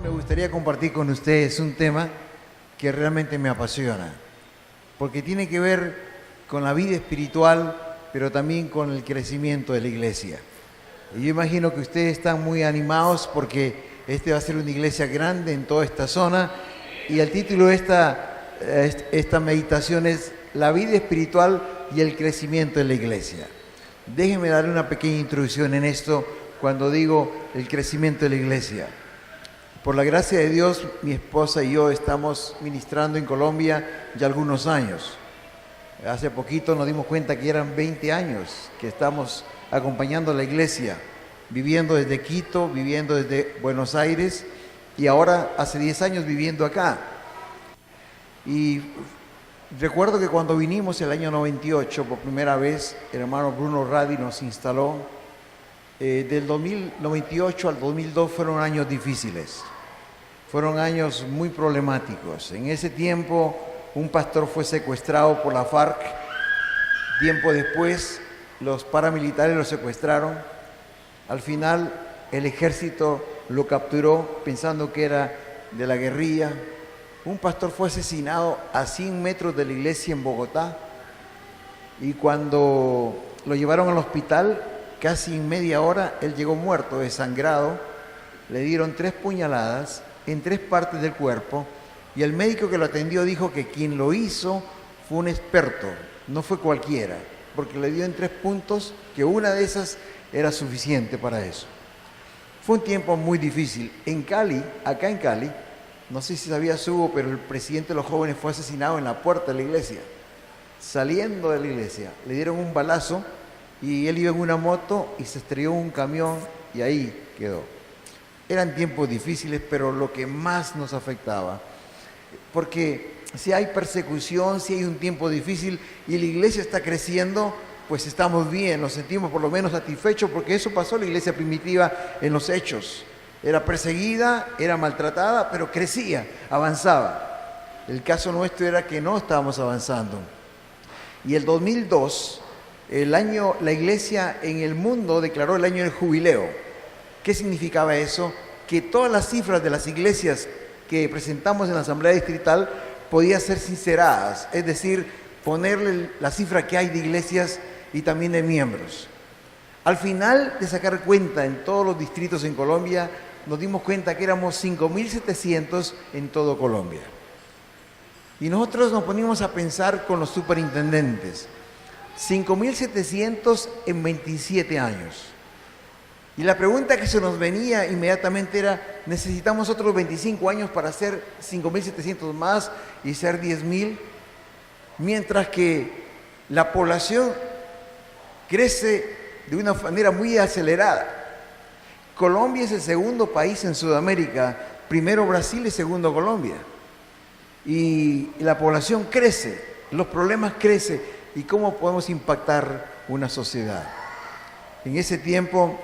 me gustaría compartir con ustedes un tema que realmente me apasiona, porque tiene que ver con la vida espiritual, pero también con el crecimiento de la iglesia. Y yo imagino que ustedes están muy animados porque este va a ser una iglesia grande en toda esta zona, y el título de esta meditación es La vida espiritual y el crecimiento de la iglesia. Déjenme darle una pequeña introducción en esto cuando digo el crecimiento de la iglesia. Por la gracia de Dios, mi esposa y yo estamos ministrando en Colombia ya algunos años. Hace poquito nos dimos cuenta que eran 20 años que estamos acompañando a la iglesia, viviendo desde Quito, viviendo desde Buenos Aires y ahora hace 10 años viviendo acá. Y recuerdo que cuando vinimos el año 98 por primera vez, el hermano Bruno Radi nos instaló. Del 2098 al 2002 fueron años difíciles, fueron años muy problemáticos. En ese tiempo un pastor fue secuestrado por la FARC, tiempo después los paramilitares lo secuestraron, al final el ejército lo capturó pensando que era de la guerrilla. Un pastor fue asesinado a 100 metros de la iglesia en Bogotá, y cuando lo llevaron al hospital, casi en media hora, él llegó muerto, desangrado. Le dieron 3 puñaladas en 3 partes del cuerpo, y el médico que lo atendió dijo que quien lo hizo fue un experto, no fue cualquiera, porque le dio en 3 puntos, que una de esas era suficiente para eso. Fue un tiempo muy difícil. En Cali, acá en Cali, no sé si sabías, Hugo, pero el presidente de los jóvenes fue asesinado en la puerta de la iglesia. Saliendo de la iglesia, le dieron un balazo y él iba en una moto y se estrelló en un camión y ahí quedó. Eran tiempos difíciles, pero lo que más nos afectaba, porque si hay persecución, si hay un tiempo difícil y la iglesia está creciendo, pues estamos bien, nos sentimos por lo menos satisfechos, porque eso pasó en la iglesia primitiva en los Hechos. Era perseguida, era maltratada, pero crecía, avanzaba. El caso nuestro era que no estábamos avanzando. Y el 2002, la iglesia en el mundo declaró el año del jubileo. ¿Qué significaba eso? Que todas las cifras de las iglesias que presentamos en la Asamblea Distrital podían ser sinceradas, es decir, ponerle la cifra que hay de iglesias y también de miembros. Al final de sacar cuenta en todos los distritos en Colombia, nos dimos cuenta que éramos 5.700 en todo Colombia. Y nosotros nos poníamos a pensar con los superintendentes, 5.700 en 27 años. Y la pregunta que se nos venía inmediatamente era, ¿necesitamos otros 25 años para hacer 5.700 más y ser 10.000? Mientras que la población crece de una manera muy acelerada. Colombia es el segundo país en Sudamérica, primero Brasil y segundo Colombia. Y la población crece, los problemas crecen, y cómo podemos impactar una sociedad. En ese tiempo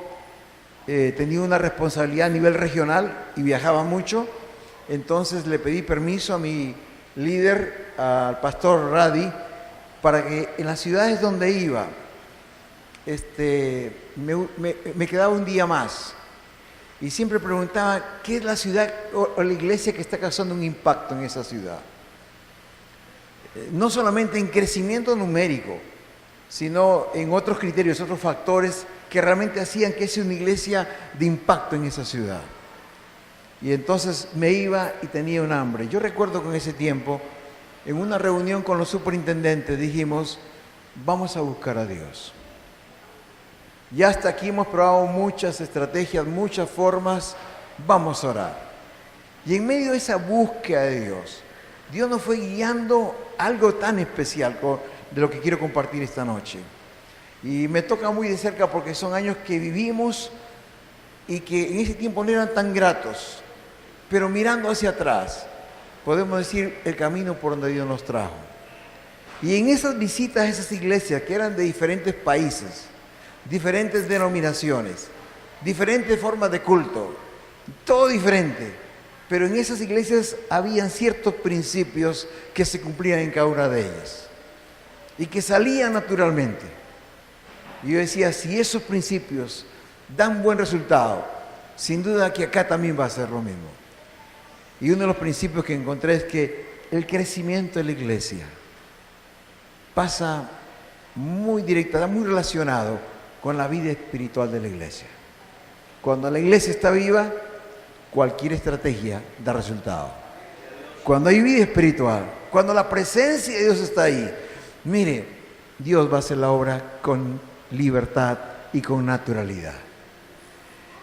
tenía una responsabilidad a nivel regional y viajaba mucho, entonces le pedí permiso a mi líder, al pastor Radi, para que en las ciudades donde iba, me quedaba un día más. Y siempre preguntaba, ¿qué es la ciudad o la iglesia que está causando un impacto en esa ciudad? No solamente en crecimiento numérico, sino en otros criterios, otros factores que realmente hacían que sea una iglesia de impacto en esa ciudad. Y entonces me iba y tenía un hambre. Yo recuerdo que en ese tiempo, en una reunión con los superintendentes, dijimos, vamos a buscar a Dios. Ya hasta aquí hemos probado muchas estrategias, muchas formas, vamos a orar. Y en medio de esa búsqueda de Dios, Dios nos fue guiando algo tan especial de lo que quiero compartir esta noche. Y me toca muy de cerca porque son años que vivimos y que en ese tiempo no eran tan gratos. Pero mirando hacia atrás, podemos decir el camino por donde Dios nos trajo. Y en esas visitas a esas iglesias que eran de diferentes países, diferentes denominaciones, diferentes formas de culto, todo diferente. Pero en esas iglesias habían ciertos principios que se cumplían en cada una de ellas y que salían naturalmente. Y yo decía, si esos principios dan buen resultado, sin duda que acá también va a ser lo mismo. Y uno de los principios que encontré es que el crecimiento de la iglesia pasa muy directa, muy relacionado con la vida espiritual de la iglesia. Cuando la iglesia está viva, cualquier estrategia da resultado. Cuando hay vida espiritual, cuando la presencia de Dios está ahí, mire, Dios va a hacer la obra con libertad y con naturalidad.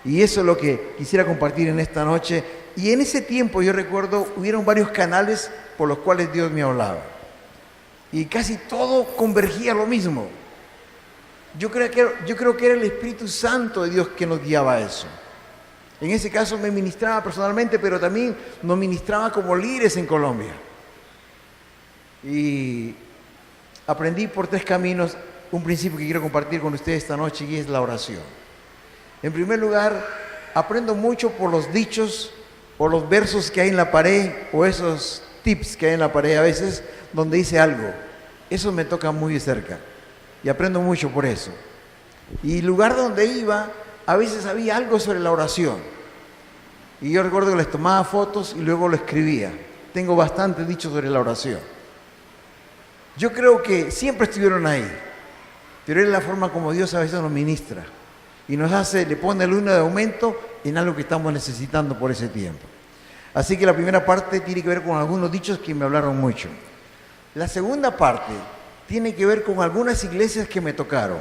Y eso es lo que quisiera compartir en esta noche. Y en ese tiempo yo recuerdo, hubieron varios canales por los cuales Dios me hablaba. Y casi todo convergía a lo mismo. Yo creo que era el Espíritu Santo de Dios que nos guiaba a eso. En ese caso me ministraba personalmente, pero también nos ministraba como líderes en Colombia. Y aprendí por 3 caminos un principio que quiero compartir con ustedes esta noche, y es la oración. En primer lugar, aprendo mucho por los dichos o los versos que hay en la pared, o esos tips que hay en la pared a veces, donde dice algo. Eso me toca muy de cerca y aprendo mucho por eso. Y el lugar donde iba, a veces había algo sobre la oración. Y yo recuerdo que les tomaba fotos y luego lo escribía. Tengo bastantes dichos sobre la oración. Yo creo que siempre estuvieron ahí, pero es la forma como Dios a veces nos ministra y nos hace, le pone el uno de aumento en algo que estamos necesitando por ese tiempo. Así que la primera parte tiene que ver con algunos dichos que me hablaron mucho. La segunda parte tiene que ver con algunas iglesias que me tocaron.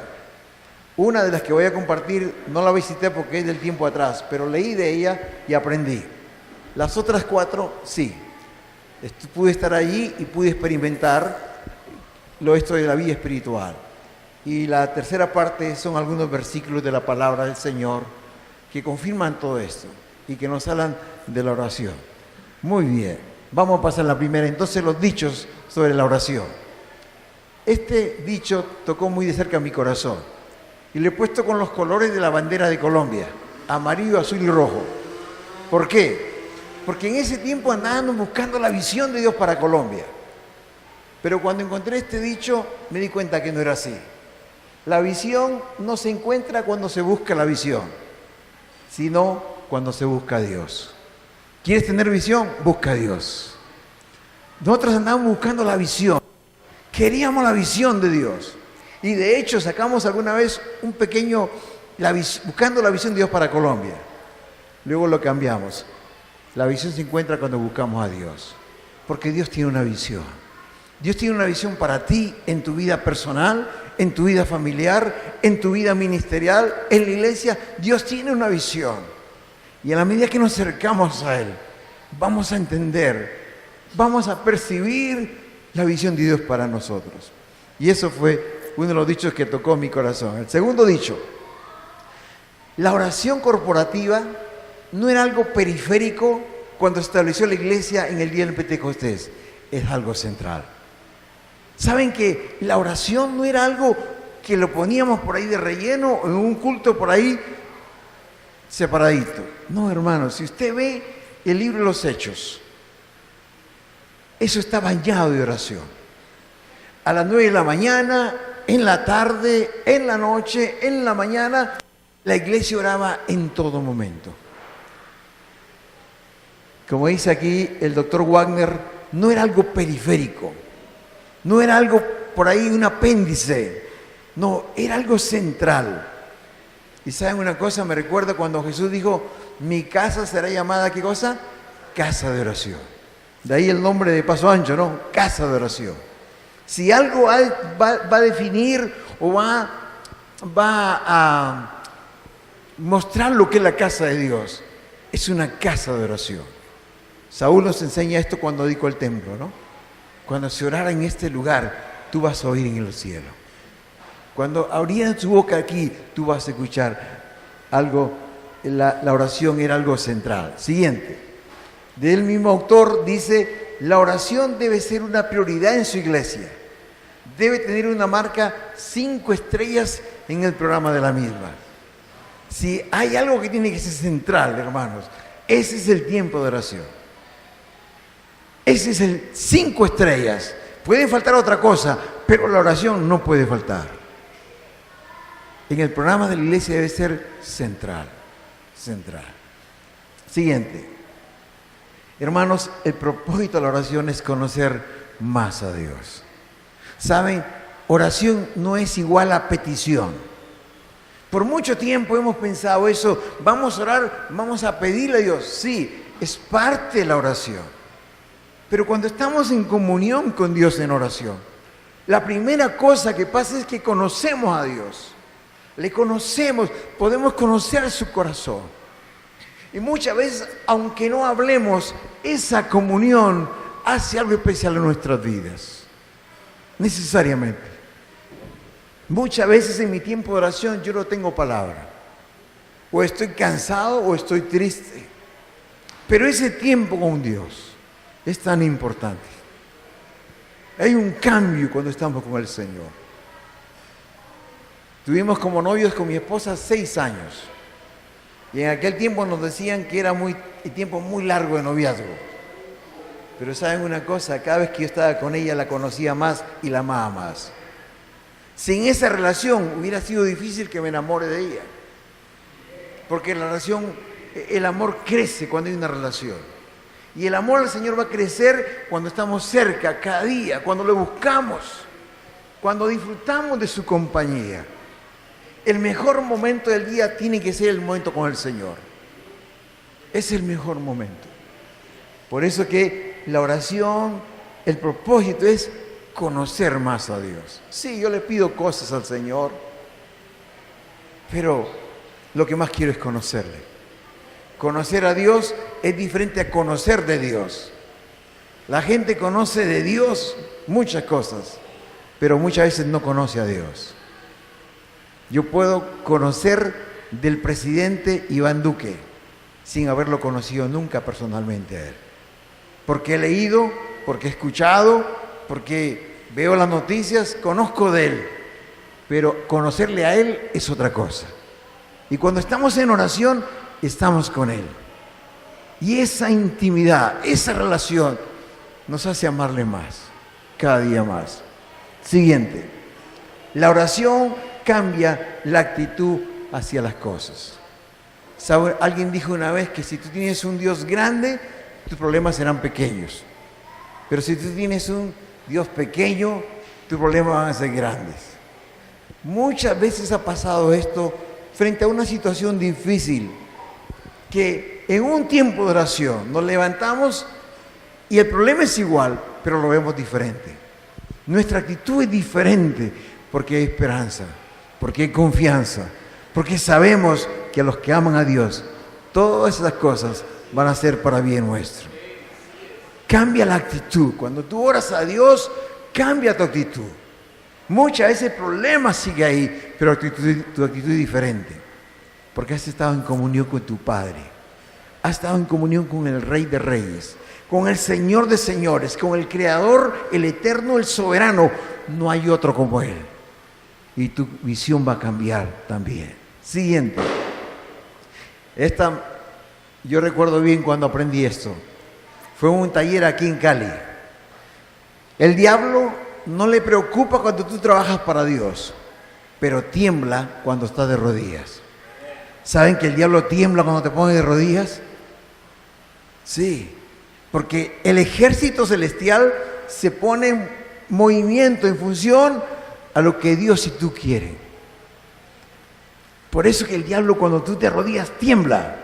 Una de las que voy a compartir no la visité porque es del tiempo atrás, pero leí de ella y aprendí. Las otras 4, sí. Pude estar allí y pude experimentar esto de la vida espiritual. Y la tercera parte son algunos versículos de la palabra del Señor que confirman todo esto y que nos hablan de la oración. Muy bien, vamos a pasar a la primera. Entonces, los dichos sobre la oración. Este dicho tocó muy de cerca mi corazón y lo he puesto con los colores de la bandera de Colombia: amarillo, azul y rojo. ¿Por qué? Porque en ese tiempo andábamos buscando la visión de Dios para Colombia. Pero cuando encontré este dicho, me di cuenta que no era así. La visión no se encuentra cuando se busca la visión, sino cuando se busca a Dios. ¿Quieres tener visión? Busca a Dios. Nosotros andábamos buscando la visión. Queríamos la visión de Dios. Y de hecho sacamos alguna vez un pequeño, buscando la visión de Dios para Colombia. Luego lo cambiamos. La visión se encuentra cuando buscamos a Dios. Porque Dios tiene una visión. Dios tiene una visión para ti en tu vida personal, en tu vida familiar, en tu vida ministerial, en la iglesia. Dios tiene una visión. Y a la medida que nos acercamos a Él, vamos a entender, vamos a percibir la visión de Dios para nosotros. Y eso fue uno de los dichos que tocó mi corazón. El segundo dicho: la oración corporativa no era algo periférico cuando se estableció la iglesia en el día del Pentecostés, es algo central. ¿Saben que la oración no era algo que lo poníamos por ahí de relleno, en un culto por ahí separadito? No, hermanos, si usted ve el libro de los Hechos, eso está bañado de oración. A las 9 de la mañana, en la tarde, en la noche, en la mañana, la iglesia oraba en todo momento. Como dice aquí el doctor Wagner, no era algo periférico. No era algo por ahí, un apéndice. No, era algo central. Y ¿saben una cosa? Me recuerda cuando Jesús dijo: mi casa será llamada, ¿qué cosa? Casa de oración. De ahí el nombre de Paso Ancho, ¿no? Casa de oración. Si algo va a definir o va a mostrar lo que es la casa de Dios, es una casa de oración. Saúl nos enseña esto cuando dedicó el templo, ¿no? Cuando se orara en este lugar, tú vas a oír en el cielo. Cuando abrieran tu boca aquí, tú vas a escuchar algo. La oración era algo central. Siguiente. Del mismo autor dice: la oración debe ser una prioridad en su iglesia. Debe tener una marca 5 estrellas en el programa de la misma. Si hay algo que tiene que ser central, hermanos, ese es el tiempo de oración. Ese es el 5 estrellas. Puede faltar otra cosa, pero la oración no puede faltar. En el programa de la iglesia debe ser central. Central. Siguiente. Hermanos, el propósito de la oración es conocer más a Dios. ¿Saben? Oración no es igual a petición. Por mucho tiempo hemos pensado eso, vamos a orar, vamos a pedirle a Dios. Sí, es parte de la oración. Pero cuando estamos en comunión con Dios en oración, la primera cosa que pasa es que conocemos a Dios. Le conocemos, podemos conocer su corazón. Y muchas veces, aunque no hablemos, esa comunión hace algo especial en nuestras vidas. Necesariamente. Muchas veces en mi tiempo de oración yo no tengo palabra. O estoy cansado o estoy triste. Pero ese tiempo con Dios es tan importante. Hay un cambio cuando estamos con el Señor. Tuvimos como novios con mi esposa 6 años. Y en aquel tiempo nos decían que era un tiempo muy largo de noviazgo. Pero ¿saben una cosa? Cada vez que yo estaba con ella la conocía más y la amaba más. Sin esa relación hubiera sido difícil que me enamore de ella. Porque la relación, el amor crece cuando hay una relación. Y el amor al Señor va a crecer cuando estamos cerca, cada día, cuando le buscamos, cuando disfrutamos de su compañía. El mejor momento del día tiene que ser el momento con el Señor. Es el mejor momento. Por eso que la oración, el propósito es conocer más a Dios. Sí, yo le pido cosas al Señor, pero lo que más quiero es conocerle. Conocer a Dios es diferente a conocer de Dios. La gente conoce de Dios muchas cosas, pero muchas veces no conoce a Dios. Yo puedo conocer del presidente Iván Duque sin haberlo conocido nunca personalmente a él. Porque he leído, porque he escuchado, porque veo las noticias, conozco de él. Pero conocerle a él es otra cosa. Y cuando estamos en oración, estamos con él. Y esa intimidad, esa relación, nos hace amarle más, cada día más. Siguiente. La oración cambia la actitud hacia las cosas. ¿Sabe? Alguien dijo una vez que si tú tienes un Dios grande, tus problemas serán pequeños. Pero si tú tienes un Dios pequeño, tus problemas van a ser grandes. Muchas veces ha pasado esto frente a una situación difícil, que en un tiempo de oración nos levantamos y el problema es igual, pero lo vemos diferente. Nuestra actitud es diferente porque hay esperanza, porque hay confianza, porque sabemos que a los que aman a Dios, todas esas cosas van a ser para bien nuestro. Cambia la actitud. Cuando tú oras a Dios, cambia tu actitud. Muchas veces el problema sigue ahí, pero tu actitud es diferente. Porque has estado en comunión con tu Padre. Has estado en comunión con el Rey de Reyes, con el Señor de Señores, con el Creador, el Eterno, el Soberano. No hay otro como Él. Y tu visión va a cambiar también. Siguiente. Yo recuerdo bien cuando aprendí esto. Fue un taller aquí en Cali. El diablo no le preocupa cuando tú trabajas para Dios, pero tiembla cuando estás de rodillas. ¿Saben que el diablo tiembla cuando te pones de rodillas? Sí, porque el ejército celestial se pone en movimiento en función a lo que Dios y tú quieren. Por eso que el diablo cuando tú te arrodillas tiembla,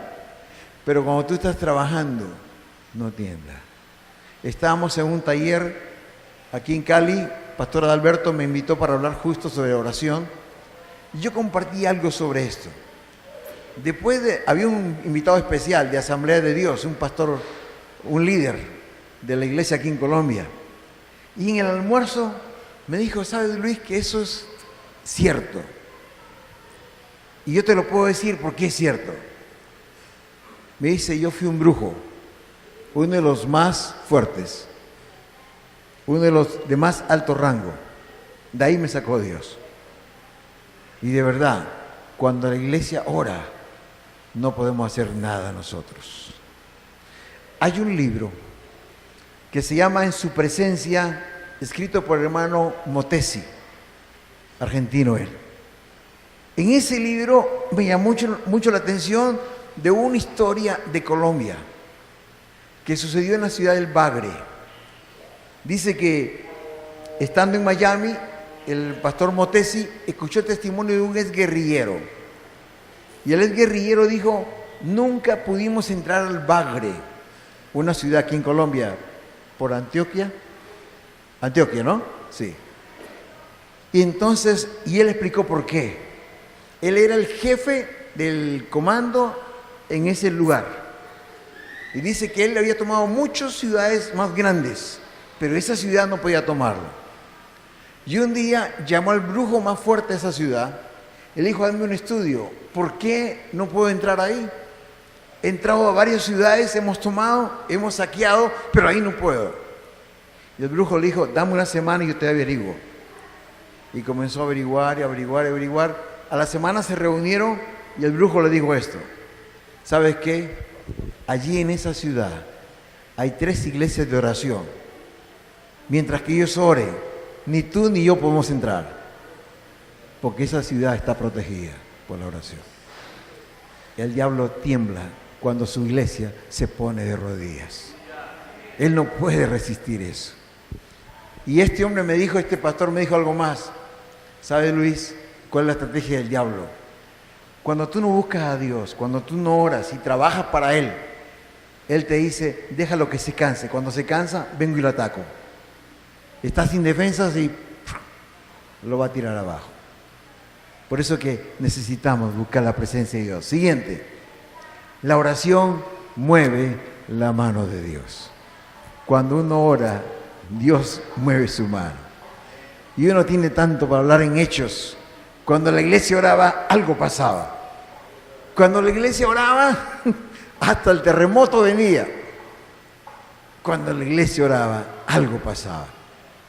pero cuando tú estás trabajando no tiembla. Estábamos en un taller aquí en Cali, Pastor Adalberto me invitó para hablar justo sobre oración y yo compartí algo sobre esto. Había un invitado especial de Asamblea de Dios, un pastor, un líder de la iglesia aquí en Colombia, y en el almuerzo me dijo: ¿sabes, Luis, que eso es cierto? Y yo te lo puedo decir porque es cierto. Me dice: yo fui un brujo, uno de los más fuertes, uno de los de más alto rango. De ahí me sacó Dios. Y de verdad, cuando la iglesia ora, no podemos hacer nada nosotros. Hay un libro que se llama En su presencia, escrito por el hermano Motesi, argentino él. En ese libro me llamó mucho la atención de una historia de Colombia, que sucedió en la ciudad del Bagre. Dice que estando en Miami, el pastor Motesi escuchó el testimonio de un exguerrillero. Y el exguerrillero dijo, nunca pudimos entrar al Bagre, una ciudad aquí en Colombia, por Antioquia. Antioquia, ¿no? Sí. Y entonces, y él explicó por qué. Él era el jefe del comando en ese lugar. Y dice que él había tomado muchas ciudades más grandes, pero esa ciudad no podía tomarlo. Y un día llamó al brujo más fuerte de esa ciudad. Él dijo, hazme un estudio. ¿Por qué no puedo entrar ahí? He entrado a varias ciudades, hemos tomado, hemos saqueado, pero ahí no puedo. Y el brujo le dijo, dame una semana y yo te averiguo. Y comenzó a averiguar y averiguar y averiguar. A la semana se reunieron y el brujo le dijo esto. ¿Sabes qué? Allí en esa ciudad hay 3 iglesias de oración. Mientras que ellos oren, ni tú ni yo podemos entrar. Porque esa ciudad está protegida por la oración. El diablo tiembla cuando su iglesia se pone de rodillas. Él no puede resistir eso. Y este hombre me dijo, este pastor me dijo algo más. ¿Sabes, Luis, cuál es la estrategia del diablo? Cuando tú no buscas a Dios, cuando tú no oras y trabajas para Él, Él te dice, déjalo que se canse. Cuando se cansa, vengo y lo ataco. Estás sin defensas y lo va a tirar abajo. Por eso que necesitamos buscar la presencia de Dios. Siguiente, la oración mueve la mano de Dios. Cuando uno ora, Dios mueve su mano. Y uno tiene tanto para hablar en hechos. Cuando la iglesia oraba, algo pasaba. Cuando la iglesia oraba, hasta el terremoto venía. Cuando la iglesia oraba, algo pasaba.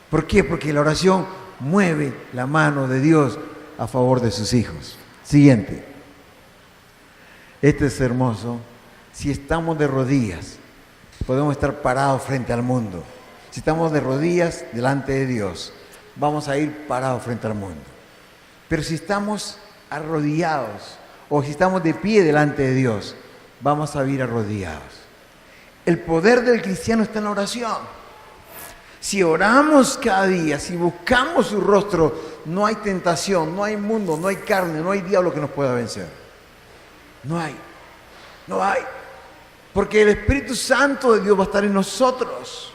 ¿Por qué? Porque la oración mueve la mano de Dios a favor de sus hijos. Siguiente. Este es hermoso. Si estamos de rodillas, podemos estar parados frente al mundo. Si estamos de rodillas delante de Dios, vamos a ir parados frente al mundo. Pero si estamos arrodillados o si estamos de pie delante de Dios, vamos a ir arrodillados. El poder del cristiano está en la oración. Si oramos cada día, si buscamos su rostro, no hay tentación, no hay mundo, no hay carne, no hay diablo que nos pueda vencer. No hay. Porque el Espíritu Santo de Dios va a estar en nosotros.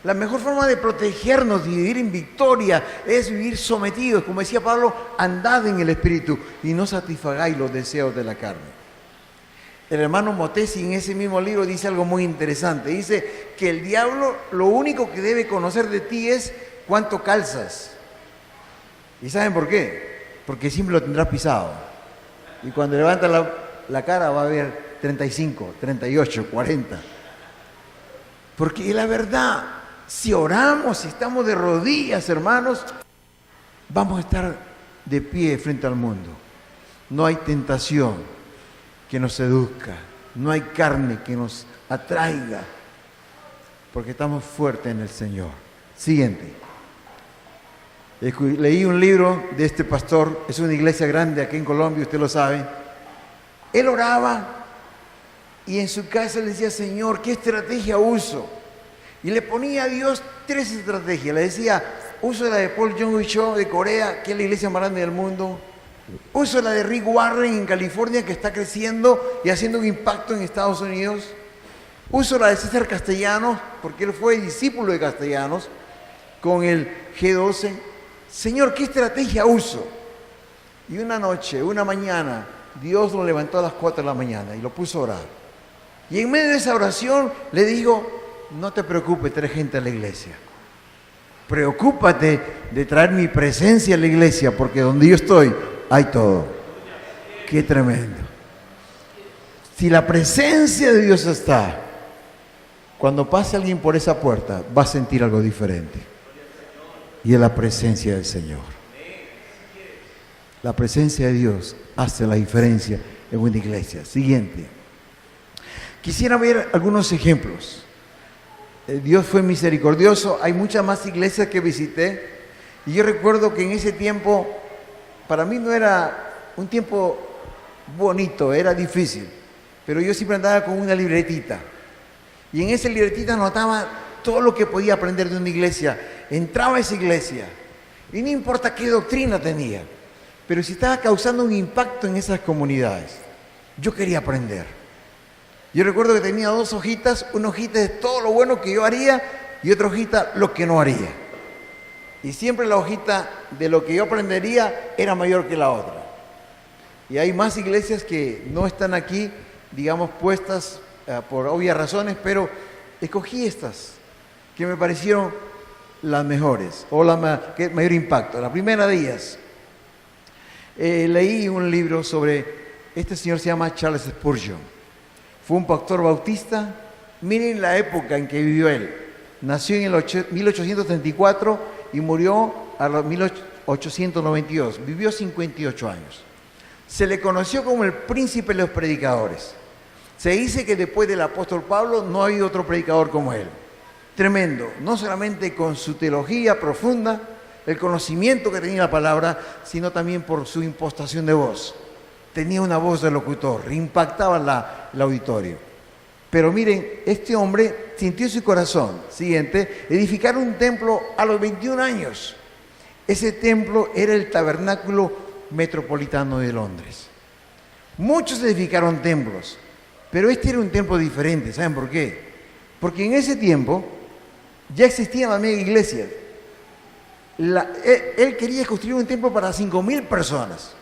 La mejor forma de protegernos y vivir en victoria es vivir sometidos. Como decía Pablo, andad en el Espíritu y no satisfagáis los deseos de la carne. El hermano Motesi en ese mismo libro dice algo muy interesante. Dice que el diablo lo único que debe conocer de ti es cuánto calzas. ¿Y saben por qué? Porque siempre lo tendrás pisado. Y cuando levanta la cara va a ver 35, 38, 40. Porque es la verdad. Si oramos, si estamos de rodillas, hermanos, vamos a estar de pie frente al mundo. No hay tentación que nos seduzca, no hay carne que nos atraiga, porque estamos fuertes en el Señor. Siguiente. Leí un libro de este pastor, es una iglesia grande aquí en Colombia, usted lo sabe. Él oraba y en su casa le decía, Señor, ¿qué estrategia uso? Y le ponía a Dios 3 estrategias. Le decía, uso la de Paul Jong-un Cho de Corea, que es la iglesia más grande del mundo. Uso la de Rick Warren en California, que está creciendo y haciendo un impacto en Estados Unidos. Uso la de César Castellanos, porque él fue discípulo de Castellanos, con el G12. Señor, ¿qué estrategia uso? Y una noche, una mañana, Dios lo levantó a las 4 de la mañana y lo puso a orar. Y en medio de esa oración le digo, no te preocupes, trae gente a la iglesia. Preocúpate de traer mi presencia a la iglesia, porque donde yo estoy, hay todo. Qué tremendo. Si la presencia de Dios está, cuando pase alguien por esa puerta, va a sentir algo diferente. Y es la presencia del Señor. La presencia de Dios hace la diferencia en una iglesia. Siguiente. Quisiera ver algunos ejemplos. Dios fue misericordioso. Hay muchas más iglesias que visité. Y yo recuerdo que en ese tiempo, para mí no era un tiempo bonito, era difícil. Pero yo siempre andaba con una libretita. Y en esa libretita anotaba todo lo que podía aprender de una iglesia. Entraba a esa iglesia y no importa qué doctrina tenía, pero si estaba causando un impacto en esas comunidades, yo quería aprender. Yo recuerdo que tenía 2 hojitas, una hojita de todo lo bueno que yo haría y otra hojita lo que no haría. Y siempre la hojita de lo que yo aprendería era mayor que la otra. Y hay más iglesias que no están aquí, digamos, puestas por obvias razones, pero escogí estas, que me parecieron las mejores, o que mayor impacto. La primera de ellas, leí un libro sobre, este señor se llama Charles Spurgeon, fue un pastor bautista. Miren la época en que vivió él. Nació en el 1834 y murió a los 1892. Vivió 58 años. Se le conoció como el príncipe de los predicadores. Se dice que después del apóstol Pablo no hay otro predicador como él. Tremendo, no solamente con su teología profunda, el conocimiento que tenía la palabra, sino también por su impostación de voz. Tenía una voz de locutor, impactaba el auditorio. Pero miren, este hombre sintió su corazón. Siguiente, edificar un templo a los 21 años. Ese templo era el Tabernáculo Metropolitano de Londres. Muchos edificaron templos, pero este era un templo diferente. ¿Saben por qué? Porque en ese tiempo ya existían las mega iglesias. Él quería construir un templo para 5.000 personas.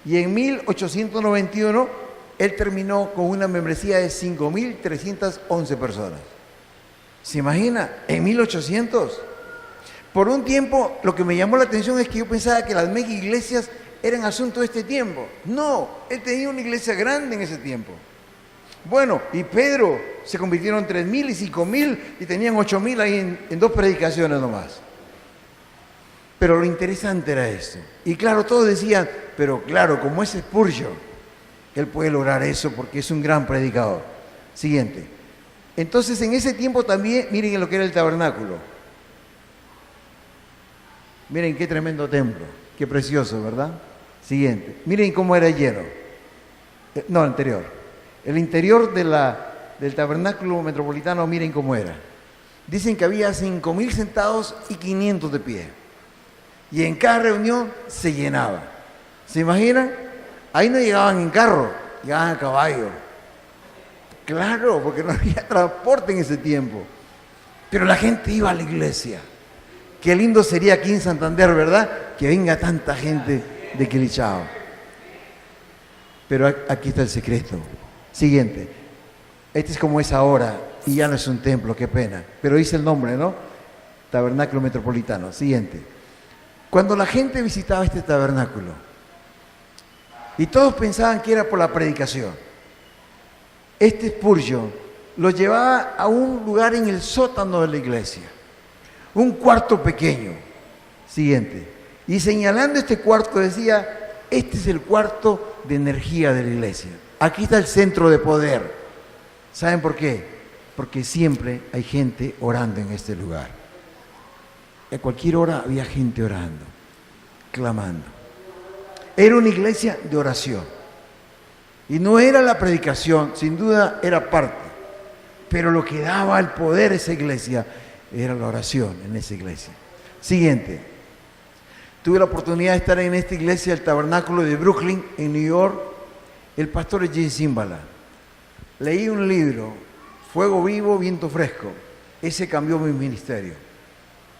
Y en 1891, él terminó con una membresía de 5.311 personas. ¿Se imagina? En 1800. Por un tiempo, lo que me llamó la atención es que yo pensaba que las mega iglesias eran asunto de este tiempo. No, él tenía una iglesia grande en ese tiempo. Bueno, y Pedro se convirtieron en 3.000 y 5.000 y tenían 8.000 ahí en 2 predicaciones nomás. Pero lo interesante era esto. Y claro, todos decían, pero claro, como es Spurgeon, él puede lograr eso porque es un gran predicador. Siguiente. Entonces, en ese tiempo también, miren lo que era el tabernáculo. Miren qué tremendo templo, qué precioso, ¿verdad? Siguiente. Miren cómo era lleno. No, anterior. El interior del tabernáculo metropolitano, miren cómo era. Dicen que había 5.000 sentados y 500 de pie. Y en cada reunión se llenaba. ¿Se imaginan? Ahí no llegaban en carro, llegaban a caballo. Claro, porque no había transporte en ese tiempo. Pero la gente iba a la iglesia. Qué lindo sería aquí en Santander, ¿verdad? Que venga tanta gente de Quilichao. Pero aquí está el secreto. Siguiente. Este es como es ahora y ya no es un templo, qué pena. Pero dice el nombre, ¿no? Tabernáculo Metropolitano. Siguiente. Cuando la gente visitaba este tabernáculo y todos pensaban que era por la predicación, este Spurgeon lo llevaba a un lugar en el sótano de la iglesia, un cuarto pequeño. Siguiente. Y señalando este cuarto decía, este es el cuarto de energía de la iglesia. Aquí está el centro de poder. ¿Saben por qué? Porque siempre hay gente orando en este lugar. A cualquier hora había gente orando, clamando. Era una iglesia de oración. Y no era la predicación, sin duda era parte. Pero lo que daba el poder a esa iglesia era la oración en esa iglesia. Siguiente. Tuve la oportunidad de estar en esta iglesia, el Tabernáculo de Brooklyn, en New York. El pastor es Jay Zimbala. Leí un libro, Fuego Vivo, Viento Fresco. Ese cambió mi ministerio.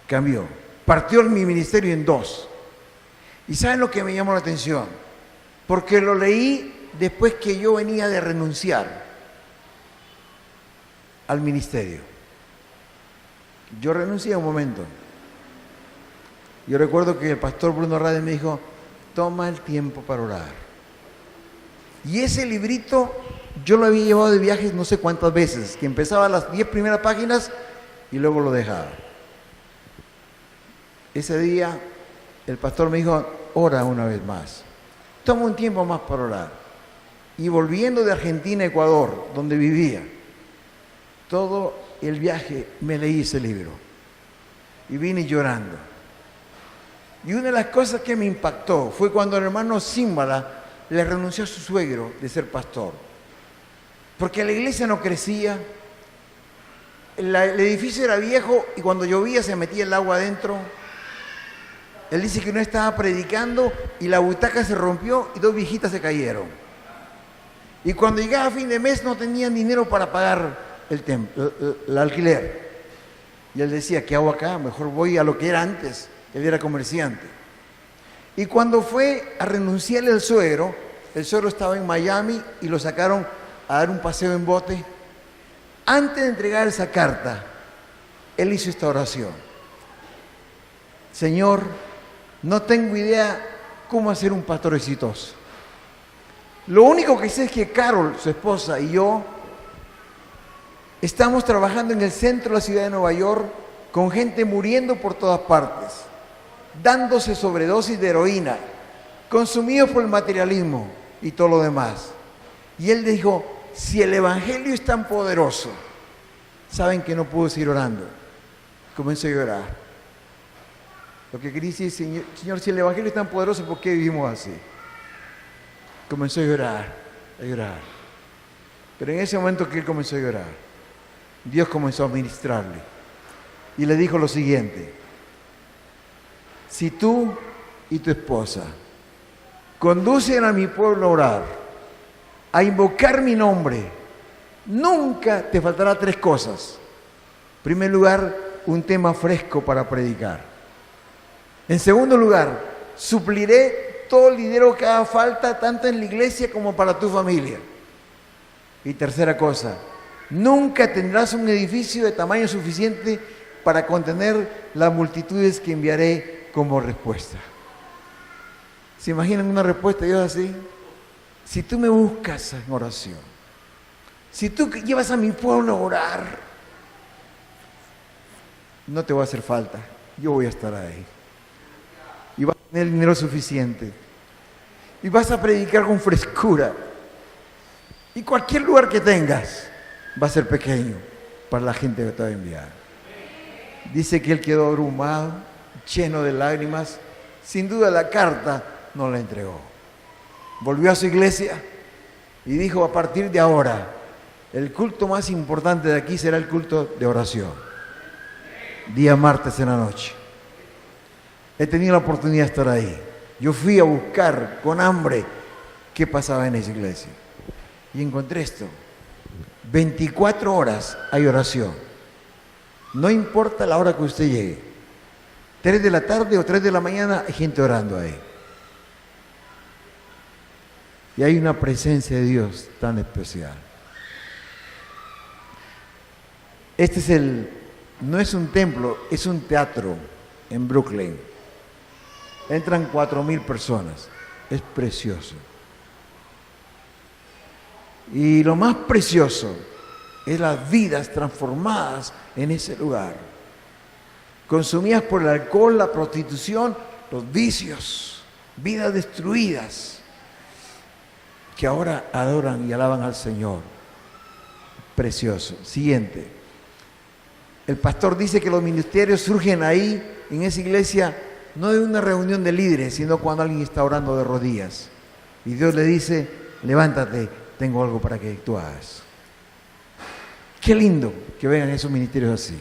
Cambió. Partió mi ministerio en 2. ¿Y saben lo que me llamó la atención? Porque lo leí después que yo venía de renunciar al ministerio. Yo renuncié un momento. Yo recuerdo que el pastor Bruno Rades me dijo, toma el tiempo para orar. Y ese librito yo lo había llevado de viajes no sé cuántas veces, que empezaba las 10 primeras páginas y luego lo dejaba. Ese día el pastor me dijo, ora una vez más. Toma un tiempo más para orar. Y volviendo de Argentina a Ecuador, donde vivía, todo el viaje me leí ese libro. Y vine llorando. Y una de las cosas que me impactó fue cuando el hermano Zimbala le renunció a su suegro de ser pastor. Porque la iglesia no crecía, el edificio era viejo y cuando llovía se metía el agua adentro. Él dice que uno estaba predicando y la butaca se rompió y 2 viejitas se cayeron. Y cuando llegaba a fin de mes no tenían dinero para pagar el alquiler. Y él decía, ¿qué hago acá? Mejor voy a lo que era antes. Él era comerciante. Y cuando fue a renunciarle al suegro, el suegro estaba en Miami y lo sacaron a dar un paseo en bote. Antes de entregar esa carta, él hizo esta oración. Señor, no tengo idea cómo hacer un pastor exitoso. Lo único que sé es que Carol, su esposa, y yo estamos trabajando en el centro de la ciudad de Nueva York con gente muriendo por todas partes, dándose sobredosis de heroína, consumidos por el materialismo y todo lo demás. Y él dijo, si el evangelio es tan poderoso, saben que no puedo seguir orando. Comenzó a llorar. Lo que quería decir, Señor, si el evangelio es tan poderoso, ¿por qué vivimos así? Comenzó a llorar, a llorar. Pero en ese momento que él comenzó a llorar, Dios comenzó a ministrarle y le dijo lo siguiente: si tú y tu esposa conducen a mi pueblo a orar, a invocar mi nombre, nunca te faltará 3 cosas. En primer lugar, un tema fresco para predicar. En segundo lugar, supliré todo el dinero que haga falta, tanto en la iglesia como para tu familia. Y tercera cosa, nunca tendrás un edificio de tamaño suficiente para contener las multitudes que enviaré como respuesta. ¿Se imaginan una respuesta de Dios así? Si tú me buscas en oración, si tú llevas a mi pueblo a orar, no te va a hacer falta, yo voy a estar ahí. Y vas a tener el dinero suficiente. Y vas a predicar con frescura. Y cualquier lugar que tengas va a ser pequeño para la gente que te va a enviar. Dice que él quedó abrumado, lleno de lágrimas. Sin duda la carta no la entregó. Volvió a su iglesia y dijo, a partir de ahora, el culto más importante de aquí será el culto de oración. Día martes en la noche. He tenido la oportunidad de estar ahí. Yo fui a buscar con hambre qué pasaba en esa iglesia. Y encontré esto. 24 horas hay oración. No importa la hora que usted llegue. 3 de la tarde o 3 de la mañana hay gente orando ahí. Y hay una presencia de Dios tan especial. No es un templo, es un teatro en Brooklyn. Entran 4,000 personas. Es precioso. Y lo más precioso es las vidas transformadas en ese lugar. Consumidas por el alcohol, la prostitución, los vicios. Vidas destruidas que ahora adoran y alaban al Señor. Precioso. Siguiente. El pastor dice que los ministerios surgen ahí, en esa iglesia, no de una reunión de líderes, sino cuando alguien está orando de rodillas. Y Dios le dice, levántate, tengo algo para que tú hagas. Qué lindo que vengan esos ministerios así.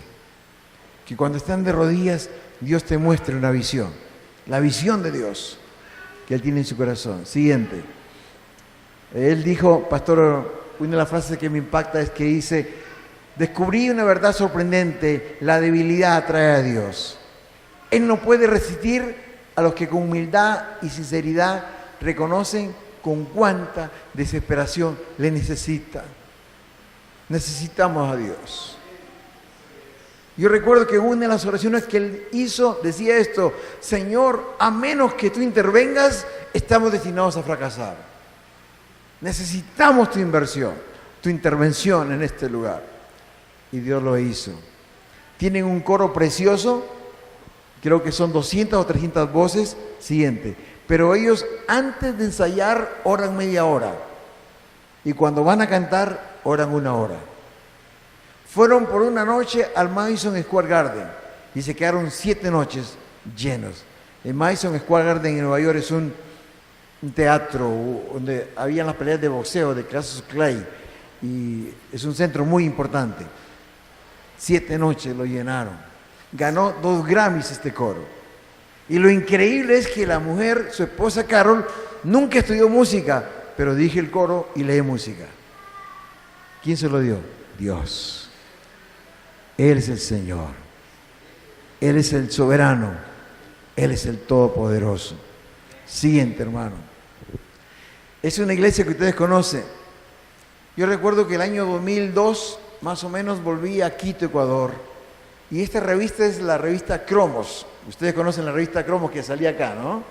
Que cuando están de rodillas, Dios te muestre una visión. La visión de Dios que Él tiene en su corazón. Siguiente. Él dijo, pastor, una de las frases que me impacta es que dice, descubrí una verdad sorprendente, la debilidad atrae a Dios. Él no puede resistir a los que con humildad y sinceridad reconocen con cuánta desesperación le necesitan. Necesitamos a Dios. Yo recuerdo que una de las oraciones que él hizo decía esto: Señor, a menos que tú intervengas, estamos destinados a fracasar. Necesitamos tu inversión, tu intervención en este lugar. Y Dios lo hizo. Tienen un coro precioso. Creo que son 200 o 300 voces. Siguiente. Pero ellos antes de ensayar oran media hora. Y cuando van a cantar, oran 1 hora. Fueron por una noche al Madison Square Garden. Y se quedaron 7 noches llenos. El Madison Square Garden en Nueva York es un teatro donde habían las peleas de boxeo de Cassius Clay. Y es un centro muy importante. 7 noches lo llenaron. Ganó 2 Grammys este coro. Y lo increíble es que la mujer, su esposa Carol, nunca estudió música, pero dirige el coro y lee música. ¿Quién se lo dio? Dios. Él es el Señor. Él es el soberano. Él es el todopoderoso. Siguiente, hermano. Es una iglesia que ustedes conocen. Yo recuerdo que el año 2002, más o menos, volví a Quito, Ecuador. Y esta revista es la revista Cromos. Ustedes conocen la revista Cromos que salía acá, ¿no?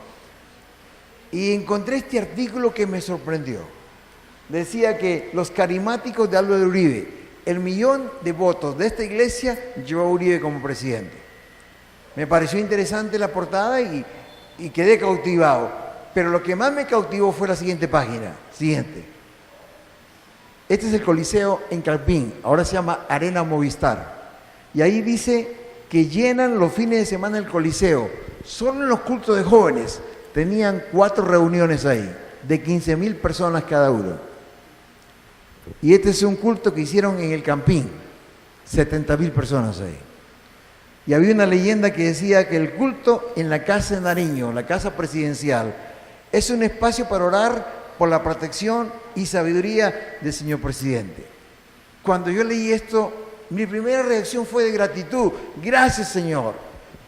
Y encontré este artículo que me sorprendió. Decía que los carismáticos de Álvaro Uribe, el 1.000.000 de votos de esta iglesia llevó a Uribe como presidente. Me pareció interesante la portada y quedé cautivado. Pero lo que más me cautivó fue la siguiente página. Siguiente. Este es el Coliseo en Calpín, ahora se llama Arena Movistar. Y ahí dice que llenan los fines de semana el Coliseo. Solo en los cultos de jóvenes tenían 4 reuniones ahí, de 15.000 personas cada uno. Y este es un culto que hicieron en el Campín, 70.000 personas ahí. Y había una leyenda que decía que el culto en la Casa de Nariño, la casa presidencial, es un espacio para orar por la protección y sabiduría del señor presidente. Cuando yo leí esto, mi primera reacción fue de gratitud. Gracias, Señor,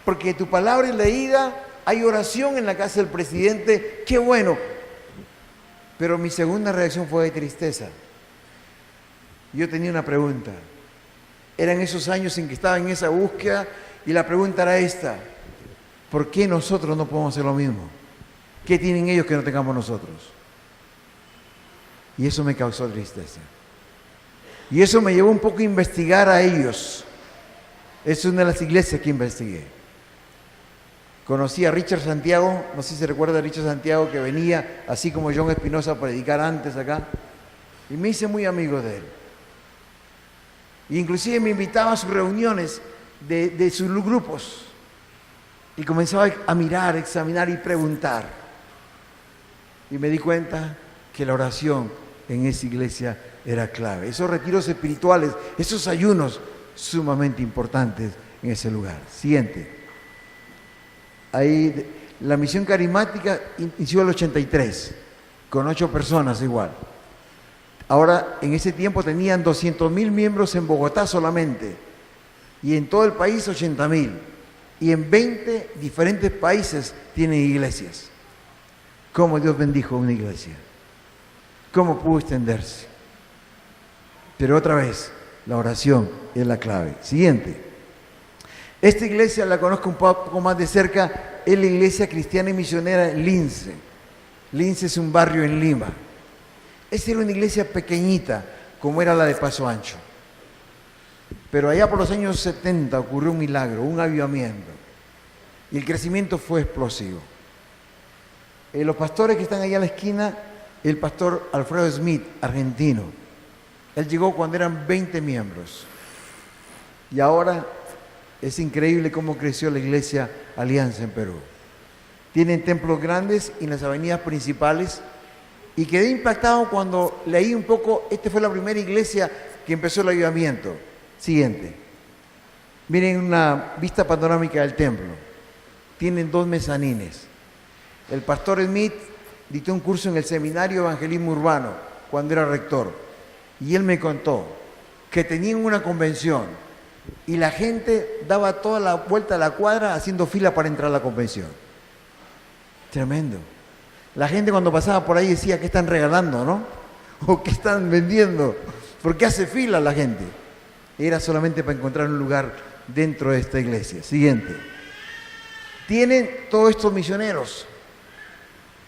porque tu palabra es leída, hay oración en la casa del presidente, qué bueno. Pero mi segunda reacción fue de tristeza. Yo tenía una pregunta. Eran esos años en que estaba en esa búsqueda y la pregunta era esta: ¿por qué nosotros no podemos hacer lo mismo? ¿Qué tienen ellos que no tengamos nosotros? Y eso me causó tristeza. Y eso me llevó un poco a investigar a ellos. Es una de las iglesias que investigué. Conocí a Richard Santiago, no sé si se recuerda a Richard Santiago, que venía, así como John Espinosa, a predicar antes acá. Y me hice muy amigo de él. Y inclusive me invitaba a sus reuniones de sus grupos. Y comenzaba a mirar, examinar y preguntar. Y me di cuenta que la oración en esa iglesia era clave. Esos retiros espirituales, esos ayunos sumamente importantes en ese lugar. Siguiente. Ahí la misión carismática inició el 83, con 8 personas igual. Ahora, en ese tiempo tenían 200.000 miembros en Bogotá solamente, y en todo el país 80.000. Y en 20 diferentes países tienen iglesias. ¿Cómo Dios bendijo una iglesia? ¿Cómo pudo extenderse? Pero otra vez, la oración es la clave. Siguiente. Esta iglesia la conozco un poco más de cerca, es la iglesia cristiana y misionera en Lince. Lince es un barrio en Lima. Esta era una iglesia pequeñita, como era la de Paso Ancho. Pero allá por los años 70 ocurrió un milagro, un avivamiento. Y el crecimiento fue explosivo. Los pastores que están allá a la esquina, el pastor Alfredo Smith, argentino. Él llegó cuando eran 20 miembros. Y ahora es increíble cómo creció la iglesia Alianza en Perú. Tienen templos grandes en las avenidas principales. Y quedé impactado cuando leí un poco, esta fue la primera iglesia que empezó el avivamiento. Siguiente. Miren una vista panorámica del templo. Tienen 2 mezanines. El pastor Smith dictó un curso en el Seminario Evangelismo Urbano cuando era rector. Y él me contó que tenían una convención y la gente daba toda la vuelta a la cuadra haciendo fila para entrar a la convención. Tremendo. La gente cuando pasaba por ahí decía, ¿qué están regalando, no? ¿O qué están vendiendo? ¿Por qué hace fila la gente? Era solamente para encontrar un lugar dentro de esta iglesia. Siguiente. Tienen todos estos misioneros.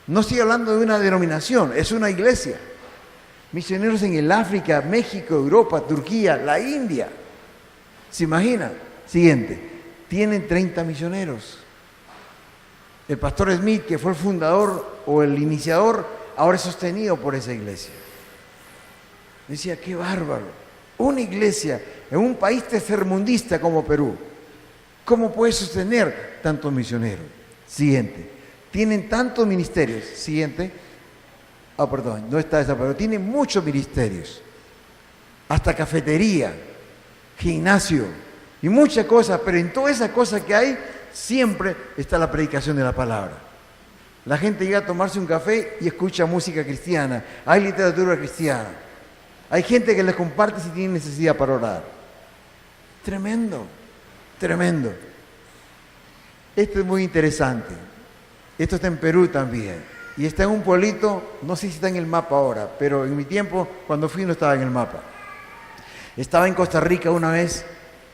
No estoy hablando de una denominación, es una iglesia. Misioneros en el África, México, Europa, Turquía, la India. ¿Se imaginan? Siguiente. Tienen 30 misioneros. El pastor Smith, que fue el fundador o el iniciador, ahora es sostenido por esa iglesia. Decía, qué bárbaro. Una iglesia en un país tercermundista como Perú, ¿cómo puede sostener tantos misioneros? Siguiente. Tienen tantos ministerios. Siguiente. Perdón, no está esa, pero tienen muchos ministerios. Hasta cafetería, gimnasio, y muchas cosas, pero en todas esas cosas que hay, siempre está la predicación de la palabra. La gente llega a tomarse un café y escucha música cristiana, hay literatura cristiana, hay gente que les comparte si tienen necesidad para orar. Tremendo, tremendo. Esto es muy interesante. Esto está en Perú también. Y está en un pueblito, no sé si está en el mapa ahora, pero en mi tiempo, cuando fui, no estaba en el mapa. Estaba en Costa Rica una vez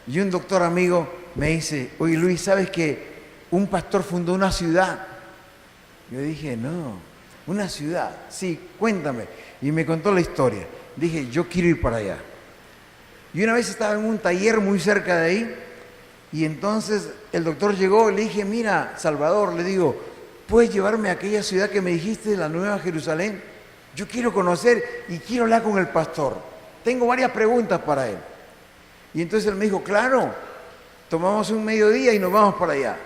y un doctor amigo me dice, oye Luis, ¿sabes que un pastor fundó una ciudad? Yo dije, no, una ciudad, sí, cuéntame. Y me contó la historia. Dije, yo quiero ir para allá. Y una vez estaba en un taller muy cerca de ahí y entonces el doctor llegó y le dije, mira, Salvador, le digo, ¿puedes llevarme a aquella ciudad que me dijiste, la Nueva Jerusalén? Yo quiero conocer y quiero hablar con el pastor. Tengo varias preguntas para él. Y entonces él me dijo, claro, tomamos un mediodía y nos vamos para allá.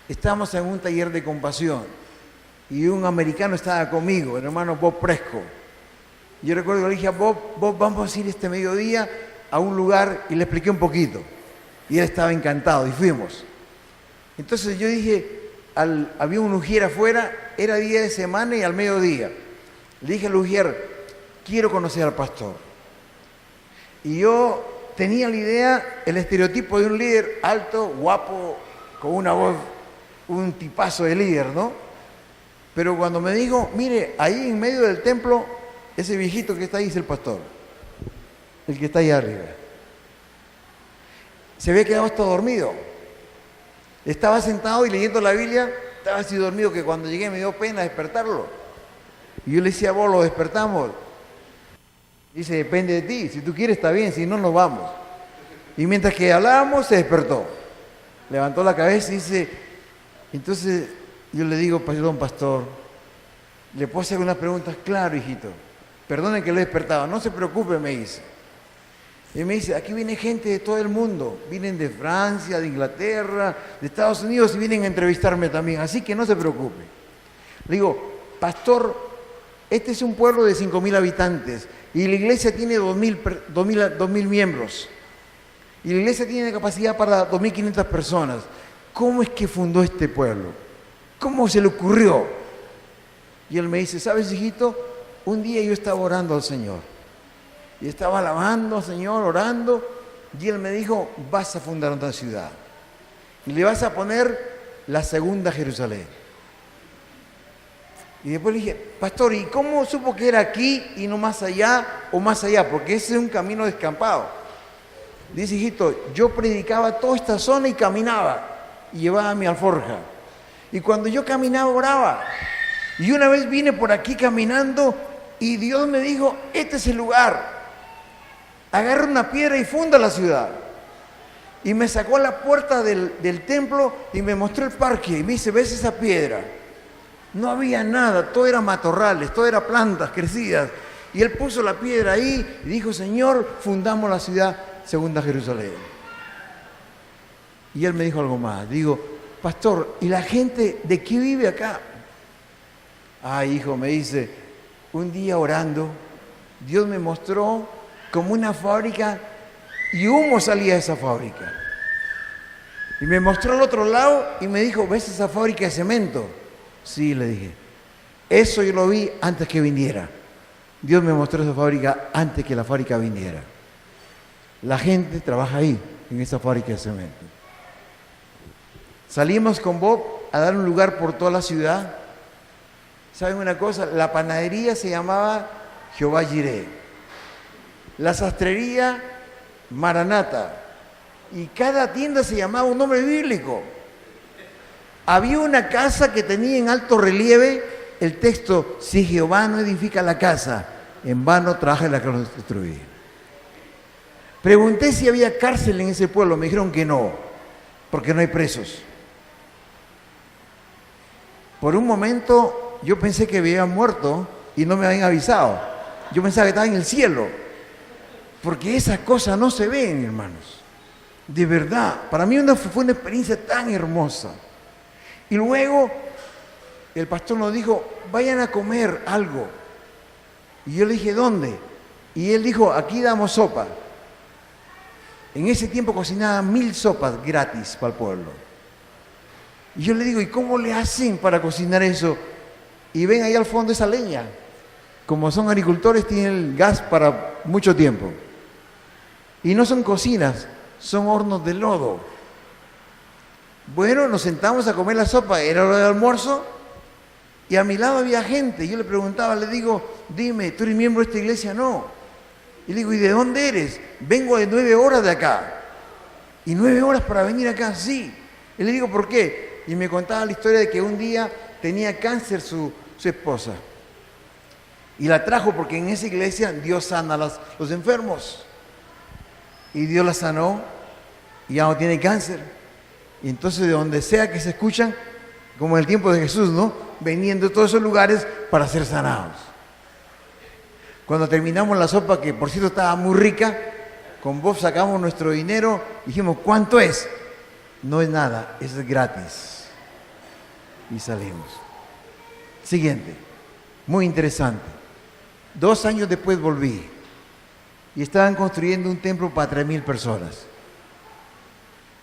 Estábamos en un taller de compasión y un americano estaba conmigo, el hermano Bob Presco. Yo recuerdo que le dije a Bob, vamos a ir este mediodía a un lugar y le expliqué un poquito. Y él estaba encantado y fuimos. Entonces yo dije, había un ujier afuera, era día de semana y al mediodía. Le dije al ujier, quiero conocer al pastor. Y yo tenía la idea, el estereotipo de un líder alto, guapo, con una voz, un tipazo de líder, ¿no? Pero cuando me dijo, mire, ahí en medio del templo, ese viejito que está ahí es el pastor, el que está ahí arriba. Se había quedado hasta dormido. Estaba sentado y leyendo la Biblia, estaba así dormido que cuando llegué me dio pena despertarlo. Y yo le decía, vos lo despertamos. Dice, depende de ti, si tú quieres está bien, si no, nos vamos. Y mientras que hablábamos, se despertó. Levantó la cabeza y dice, entonces yo le digo, perdón, pastor, ¿le puedo hacer unas preguntas? Claro, hijito. Perdone que lo despertaba, no se preocupe, me dice. Y me dice, aquí viene gente de todo el mundo, vienen de Francia, de Inglaterra, de Estados Unidos y vienen a entrevistarme también, así que no se preocupe. Le digo, pastor, este es un pueblo de 5.000 habitantes y la iglesia tiene 2.000 miembros. Y la iglesia tiene capacidad para 2.500 personas. ¿Cómo es que fundó este pueblo? ¿Cómo se le ocurrió? Y él me dice, ¿sabes, hijito? Un día yo estaba orando al Señor. Y estaba alabando al Señor, orando. Y él me dijo, vas a fundar otra ciudad. Y le vas a poner la segunda Jerusalén. Y después le dije, pastor, ¿y cómo supo que era aquí y no más allá o más allá? Porque ese es un camino descampado. Dice, hijito, yo predicaba toda esta zona y caminaba. Y llevaba mi alforja. Y cuando yo caminaba, oraba. Y una vez vine por aquí caminando y Dios me dijo, este es el lugar. Agarra una piedra y funda la ciudad. Y me sacó a la puerta del templo y me mostró el parque. Y me dice, ¿ves esa piedra? No había nada, todo era matorrales, todo era plantas crecidas. Y él puso la piedra ahí y dijo, Señor, fundamos la ciudad Segunda Jerusalén. Y él me dijo algo más. Digo, pastor, ¿y la gente de qué vive acá? Ay, hijo, me dice, un día orando, Dios me mostró como una fábrica y humo salía de esa fábrica. Y me mostró al otro lado y me dijo, ¿ves esa fábrica de cemento? Sí, le dije. Eso yo lo vi antes que viniera. Dios me mostró esa fábrica antes que la fábrica viniera. La gente trabaja ahí, en esa fábrica de cemento. Salimos con Bob a dar un lugar por toda la ciudad. ¿Saben una cosa? La panadería se llamaba Jehová Jireh. La sastrería, Maranata. Y cada tienda se llamaba un nombre bíblico. Había una casa que tenía en alto relieve el texto, si Jehová no edifica la casa, en vano trabaja la que lo destruye. Pregunté si había cárcel en ese pueblo, me dijeron que no, porque no hay presos. Por un momento yo pensé que habían muerto y no me habían avisado. Yo pensaba que estaba en el cielo, porque esas cosas no se ven, hermanos. De verdad, para mí fue una experiencia tan hermosa. Y luego el pastor nos dijo, vayan a comer algo. Y yo le dije, ¿dónde? Y él dijo, aquí damos sopa. En ese tiempo cocinaban 1000 sopas gratis para el pueblo. Y yo le digo, ¿y cómo le hacen para cocinar eso? Y ven ahí al fondo esa leña. Como son agricultores, tienen el gas para mucho tiempo. Y no son cocinas, son hornos de lodo. Bueno, nos sentamos a comer la sopa, era hora de almuerzo, y a mi lado había gente. Yo le preguntaba, le digo, dime, ¿tú eres miembro de esta iglesia? No. Y le digo, ¿y de dónde eres? Vengo de 9 horas de acá. ¿Y 9 horas para venir acá? Sí. Y le digo, ¿por qué? Y me contaba la historia de que un día tenía cáncer su esposa. Y la trajo porque en esa iglesia Dios sana a los enfermos. Y Dios la sanó y ya no tiene cáncer. Y entonces de donde sea que se escuchan, como en el tiempo de Jesús, ¿no? Venían de todos esos lugares para ser sanados. Cuando terminamos la sopa, que por cierto estaba muy rica, con Bob sacamos nuestro dinero y dijimos, ¿cuánto es? No es nada, es gratis. Y salimos. Siguiente, muy interesante. 2 años después volví y estaban construyendo un templo para 3000 personas.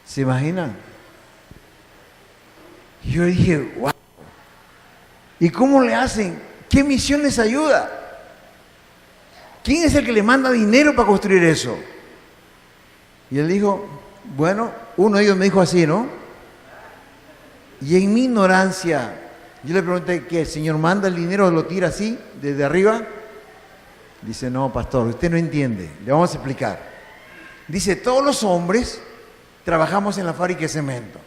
¿Se imaginan? Y yo dije, wow. ¿Y cómo le hacen? ¿Qué misión les ayuda? ¿Quién es el que le manda dinero para construir eso? Y él dijo, bueno, uno de ellos me dijo así, ¿no? Y en mi ignorancia, yo le pregunté, ¿qué? ¿El Señor manda el dinero, lo tira así, desde arriba? Dice, no, pastor, usted no entiende, le vamos a explicar. Dice, todos los hombres trabajamos en la fábrica de cemento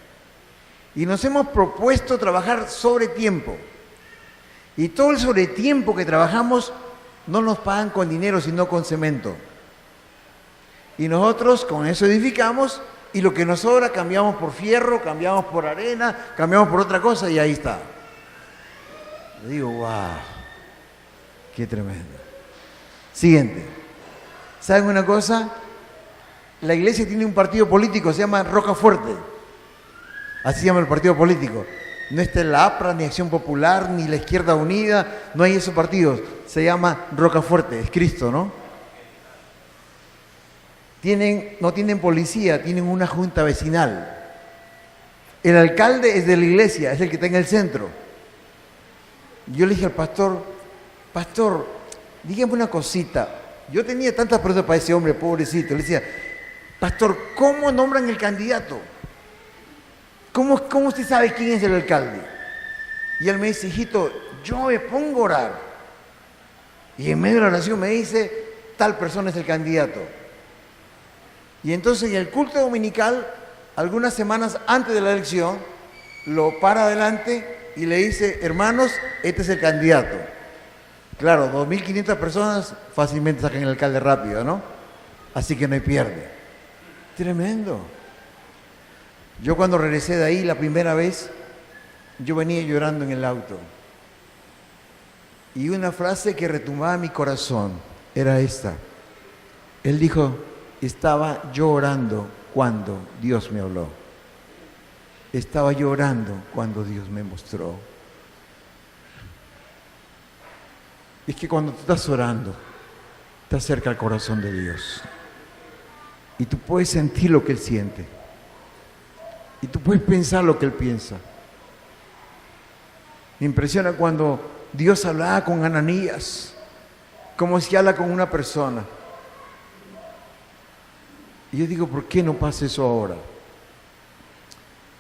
y nos hemos propuesto trabajar sobre tiempo. Y todo el sobretiempo que trabajamos no nos pagan con dinero, sino con cemento. Y nosotros con eso edificamos y lo que nos sobra cambiamos por fierro, cambiamos por arena, cambiamos por otra cosa y ahí está. Le digo, wow, qué tremendo. Siguiente. ¿Saben una cosa? La iglesia tiene un partido político, se llama Rocafuerte. Así se llama el partido político. No está la APRA, ni Acción Popular, ni la Izquierda Unida, no hay esos partidos. Se llama Rocafuerte, es Cristo, ¿no? No tienen policía, tienen una junta vecinal. El alcalde es de la iglesia, es el que está en el centro. Yo le dije al pastor, dígame una cosita. Yo tenía tantas preguntas para ese hombre, pobrecito. Le decía, pastor, ¿cómo nombran el candidato? ¿Cómo usted sabe quién es el alcalde? Y él me dice, hijito, yo me pongo a orar. Y en medio de la oración me dice, tal persona es el candidato. Y entonces en el culto dominical, algunas semanas antes de la elección, lo para adelante y le dice, hermanos, este es el candidato. Claro, 2.500 personas fácilmente sacan el alcalde rápido, ¿no? Así que no hay pierde. Tremendo. Yo cuando regresé de ahí la primera vez, yo venía llorando en el auto. Y una frase que retumbaba en mi corazón era esta. Él dijo, estaba yo orando cuando Dios me habló. Estaba yo orando cuando Dios me mostró. Es que cuando tú estás orando, estás cerca al corazón de Dios. Y tú puedes sentir lo que Él siente. Y tú puedes pensar lo que Él piensa. Me impresiona cuando Dios hablaba con Ananías, como si habla con una persona. Y yo digo, ¿por qué no pasa eso ahora?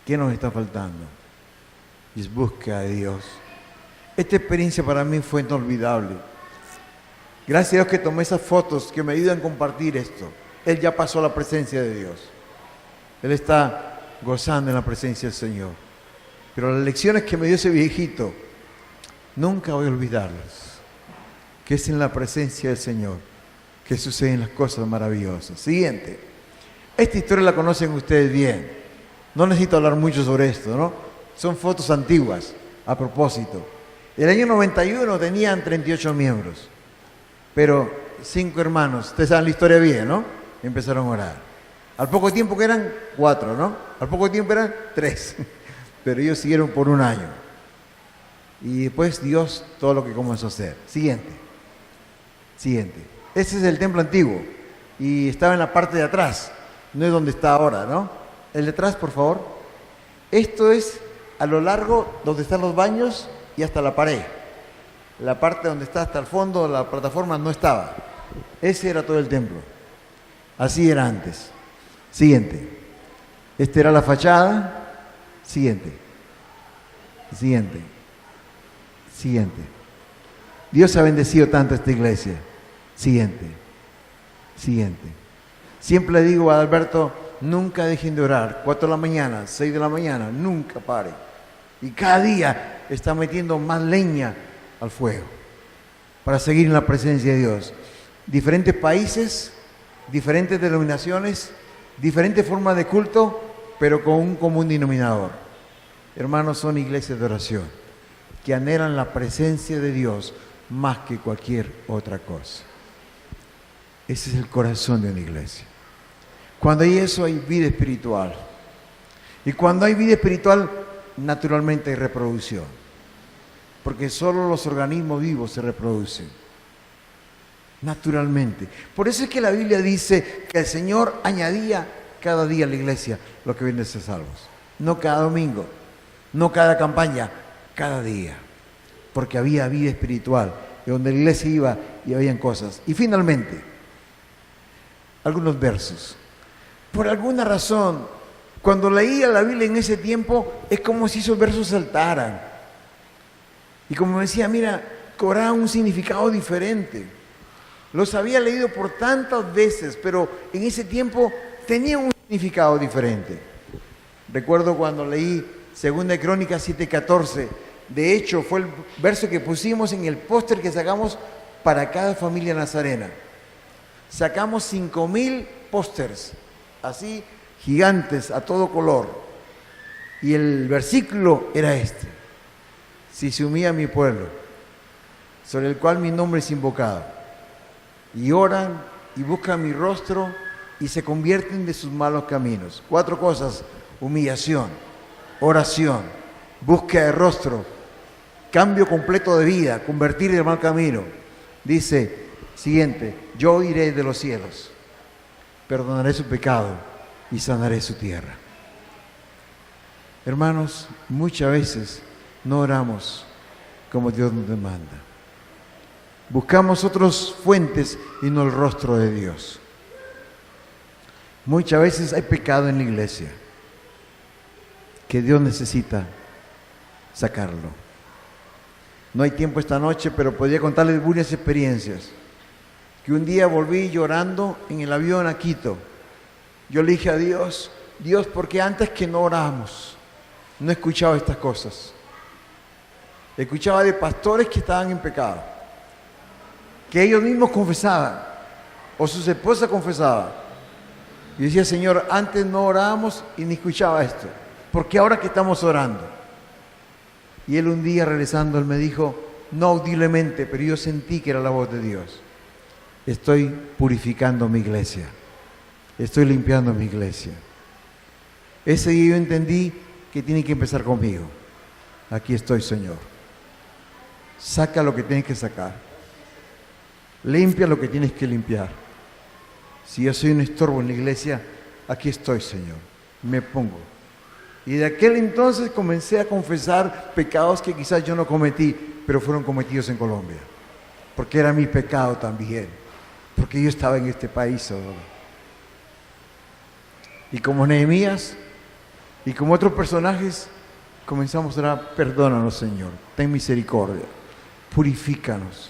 ¿Qué nos está faltando? Y es búsqueda de Dios. Esta experiencia para mí fue inolvidable. Gracias a Dios que tomé esas fotos que me ayudan a compartir esto. Él ya pasó a la presencia de Dios. Él está gozando en la presencia del Señor. Pero las lecciones que me dio ese viejito, nunca voy a olvidarlas. Que es en la presencia del Señor que suceden las cosas maravillosas. Siguiente. Esta historia la conocen ustedes bien. No necesito hablar mucho sobre esto, ¿no? Son fotos antiguas, a propósito. El año 91 tenían 38 miembros, pero 5 hermanos, ustedes saben la historia bien, ¿no? Empezaron a orar. Al poco tiempo que eran 4, ¿no? Al poco tiempo eran 3, pero ellos siguieron por 1 año. Y después Dios todo lo que comenzó a hacer. Siguiente. Ese es el templo antiguo y estaba en la parte de atrás. No es donde está ahora, ¿no? El detrás, por favor. Esto es a lo largo donde están los baños y hasta la pared. La parte donde está hasta el fondo, la plataforma no estaba. Ese era todo el templo. Así era antes. Siguiente. Esta era la fachada. Siguiente. Siguiente. Siguiente. Dios ha bendecido tanto esta iglesia. Siguiente. Siguiente. Siempre le digo a Alberto, nunca dejen de orar. 4 de la mañana, 6 de la mañana, nunca pare. Y cada día está metiendo más leña al fuego para seguir en la presencia de Dios. Diferentes países, diferentes denominaciones, diferentes formas de culto, pero con un común denominador. Hermanos, son iglesias de oración que anhelan la presencia de Dios más que cualquier otra cosa. Ese es el corazón de una iglesia. Cuando hay eso, hay vida espiritual. Y cuando hay vida espiritual, naturalmente hay reproducción. Porque solo los organismos vivos se reproducen. Naturalmente. Por eso es que la Biblia dice que el Señor añadía cada día a la iglesia lo que viene a ser salvos. No cada domingo, no cada campaña, cada día. Porque había vida espiritual. Y donde la iglesia iba y habían cosas. Y finalmente, algunos versos. Por alguna razón, cuando leía la Biblia en ese tiempo, es como si esos versos saltaran. Y como decía, mira, cobraban un significado diferente. Los había leído por tantas veces, pero en ese tiempo tenían un significado diferente. Recuerdo cuando leí 2 Crónicas 7:14. De hecho, fue el verso que pusimos en el póster que sacamos para cada familia nazarena. Sacamos 5,000 pósters, así gigantes, a todo color. Y el versículo era este: si se humilla mi pueblo, sobre el cual mi nombre es invocado, y oran y buscan mi rostro y se convierten de sus malos caminos. 4 cosas: humillación, oración, búsqueda de rostro, cambio completo de vida, convertir el mal camino. Dice, siguiente, yo iré de los cielos, perdonaré su pecado y sanaré su tierra. Hermanos, muchas veces no oramos como Dios nos demanda. Buscamos otras fuentes y no el rostro de Dios. Muchas veces hay pecado en la iglesia que Dios necesita sacarlo. No hay tiempo esta noche, pero podría contarles buenas experiencias. Que un día volví llorando en el avión a Quito. Yo le dije a Dios, Dios, porque antes que no oramos, no escuchaba estas cosas. Escuchaba de pastores que estaban en pecado, que ellos mismos confesaban, o sus esposas confesaban. Y decía, Señor, antes no orábamos y ni escuchaba esto. ¿Por qué ahora que estamos orando? Y él un día regresando, él me dijo, no audiblemente, pero yo sentí que era la voz de Dios. Estoy purificando mi iglesia. Estoy limpiando mi iglesia. Ese día yo entendí que tiene que empezar conmigo. Aquí estoy, Señor. Saca lo que tienes que sacar. Limpia lo que tienes que limpiar. Si yo soy un estorbo en la iglesia, aquí estoy, Señor. Me pongo. Y de aquel entonces comencé a confesar pecados que quizás yo no cometí, pero fueron cometidos en Colombia. Porque era mi pecado también. Porque yo estaba en este país ahora. Y como Nehemías y como otros personajes, comenzamos a orar, perdónanos, Señor, ten misericordia, purifícanos.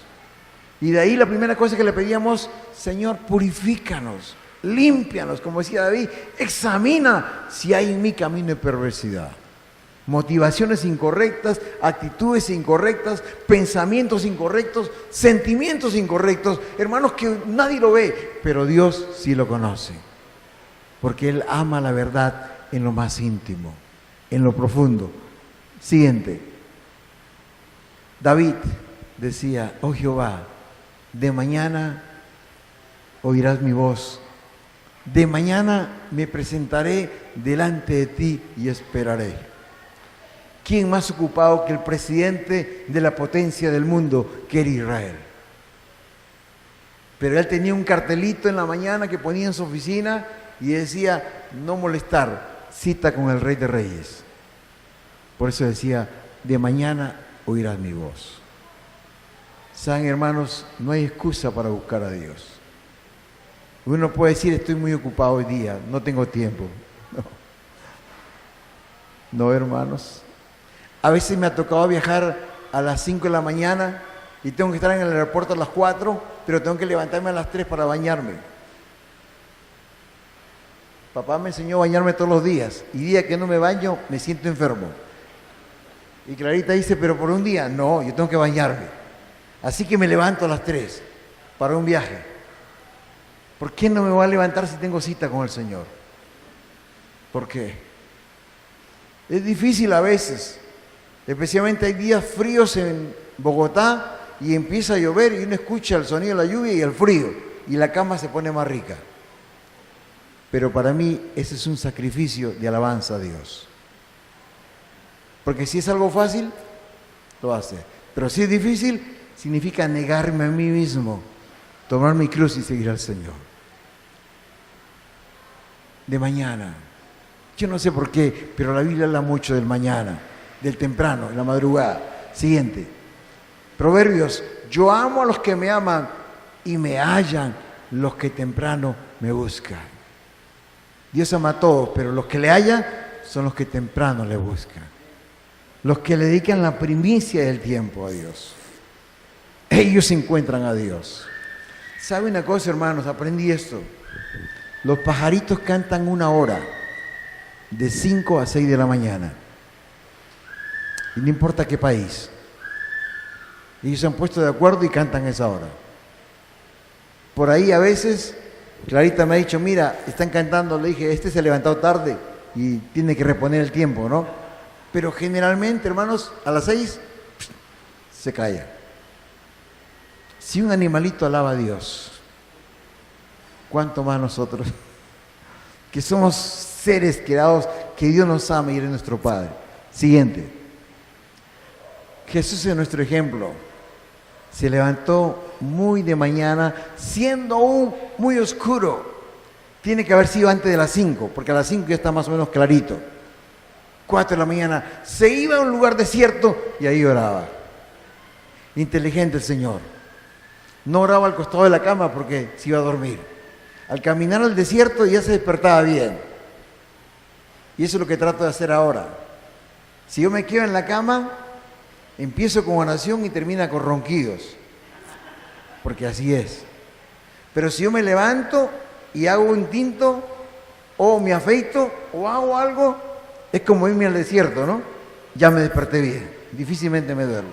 Y de ahí la primera cosa que le pedíamos, Señor, purifícanos, límpianos, como decía David, examina si hay en mí camino de perversidad. Motivaciones incorrectas, actitudes incorrectas, pensamientos incorrectos, sentimientos incorrectos. Hermanos, que nadie lo ve, pero Dios sí lo conoce. Porque Él ama la verdad en lo más íntimo, en lo profundo. Siguiente. David decía, oh Jehová, de mañana oirás mi voz. De mañana me presentaré delante de ti y esperaré. ¿Quién más ocupado que el presidente de la potencia del mundo, que era Israel? Pero él tenía un cartelito en la mañana que ponía en su oficina y decía, no molestar, cita con el Rey de Reyes. Por eso decía, de mañana oirás mi voz. Saben, hermanos, no hay excusa para buscar a Dios. Uno puede decir, estoy muy ocupado hoy día, no tengo tiempo. No, hermanos. A veces me ha tocado viajar a las 5 de la mañana y tengo que estar en el aeropuerto a las 4, pero tengo que levantarme a las 3 para bañarme. Papá me enseñó a bañarme todos los días y día que no me baño me siento enfermo. Y Clarita dice, pero por un día, no, yo tengo que bañarme. Así que me levanto a las 3 para un viaje. ¿Por qué no me voy a levantar si tengo cita con el Señor? ¿Por qué? Es difícil a veces, especialmente hay días fríos en Bogotá y empieza a llover y uno escucha el sonido de la lluvia y el frío y la cama se pone más rica. Pero para mí ese es un sacrificio de alabanza a Dios. Porque si es algo fácil, lo hace. Pero si es difícil, significa negarme a mí mismo, tomar mi cruz y seguir al Señor. De mañana. Yo no sé por qué, pero la Biblia habla mucho del mañana, del temprano, de la madrugada. Siguiente. Proverbios. Yo amo a los que me aman y me hallan los que temprano me buscan. Dios ama a todos, pero los que le hallan son los que temprano le buscan. Los que le dedican la primicia del tiempo a Dios. Ellos encuentran a Dios. ¿Sabe una cosa, hermanos? Aprendí esto. Los pajaritos cantan 1 hora, de 5 a 6 de la mañana. Y no importa qué país. Ellos se han puesto de acuerdo y cantan esa hora. Por ahí a veces, Clarita me ha dicho, mira, están cantando, le dije, este se ha levantado tarde y tiene que reponer el tiempo, ¿no? Pero generalmente, hermanos, a las 6 se calla. Si un animalito alaba a Dios, ¿cuánto más nosotros? Que somos seres creados, que Dios nos ama y es nuestro Padre. Siguiente. Jesús es nuestro ejemplo. Se levantó muy de mañana, siendo aún muy oscuro. Tiene que haber sido antes de las 5, porque a las 5 ya está más o menos clarito. 4 de la mañana, se iba a un lugar desierto y ahí oraba. Inteligente el Señor. No oraba al costado de la cama porque se iba a dormir. Al caminar al desierto ya se despertaba bien. Y eso es lo que trato de hacer ahora. Si yo me quedo en la cama, empiezo con oración y termina con ronquidos. Porque así es. Pero si yo me levanto y hago un tinto, o me afeito, o hago algo, es como irme al desierto, ¿no? Ya me desperté bien. Difícilmente me duermo.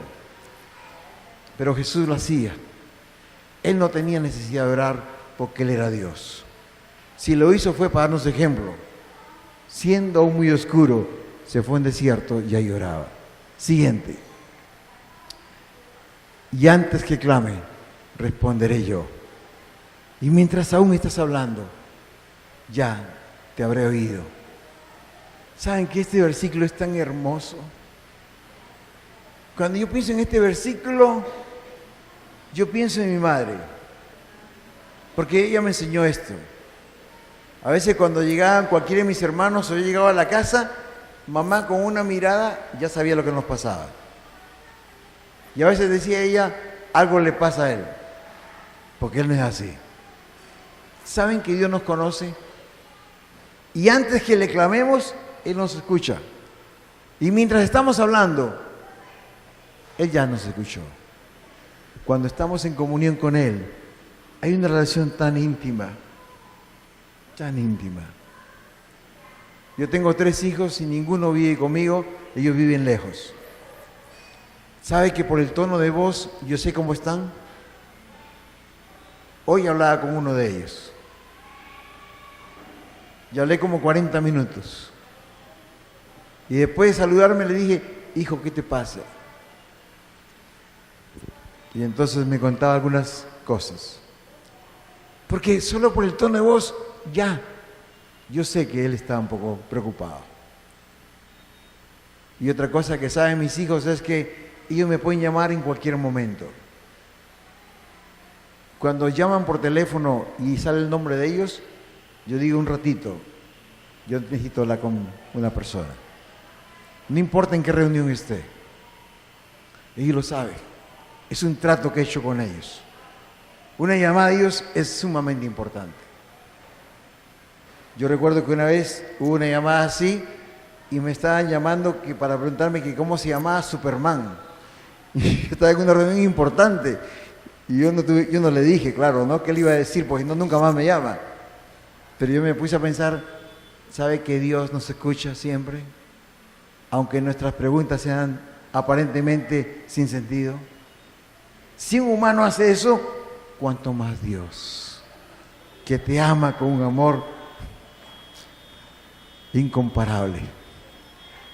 Pero Jesús lo hacía. Él no tenía necesidad de orar porque Él era Dios. Si lo hizo fue para darnos ejemplo. Siendo aún muy oscuro, se fue en desierto y ahí oraba. Siguiente. Y antes que clame, responderé yo. Y mientras aún estás hablando, ya te habré oído. ¿Saben que este versículo es tan hermoso? Cuando yo pienso en este versículo, yo pienso en mi madre, porque ella me enseñó esto. A veces cuando llegaban cualquiera de mis hermanos o yo llegaba a la casa, mamá con una mirada ya sabía lo que nos pasaba. Y a veces decía ella, algo le pasa a él, porque él no es así. ¿Saben que Dios nos conoce? Y antes que le clamemos, Él nos escucha. Y mientras estamos hablando, Él ya nos escuchó. Cuando estamos en comunión con Él, hay una relación tan íntima, tan íntima. Yo tengo 3 hijos y ninguno vive conmigo, ellos viven lejos. ¿Sabe que por el tono de voz yo sé cómo están? Hoy hablaba con uno de ellos. Y hablé como 40 minutos. Y después de saludarme le dije, hijo, ¿qué te pasa? Y entonces me contaba algunas cosas. Porque solo por el tono de voz, ya, yo sé que él estaba un poco preocupado. Y otra cosa que saben mis hijos es que ellos me pueden llamar en cualquier momento. Cuando llaman por teléfono y sale el nombre de ellos, yo digo un ratito, yo necesito hablar con una persona. No importa en qué reunión esté. Ellos lo saben. Es un trato que he hecho con ellos. Una llamada de ellos es sumamente importante. Yo recuerdo que una vez hubo una llamada así y me estaban llamando para preguntarme que cómo se llamaba Superman. Y yo estaba en una reunión importante y yo no le dije, claro, ¿no? ¿Qué le iba a decir? Porque no, nunca más me llama. Pero yo me puse a pensar, ¿sabe que Dios nos escucha siempre? Aunque nuestras preguntas sean aparentemente sin sentido. Si un humano hace eso, ¿cuánto más Dios? Que te ama con un amor incomparable.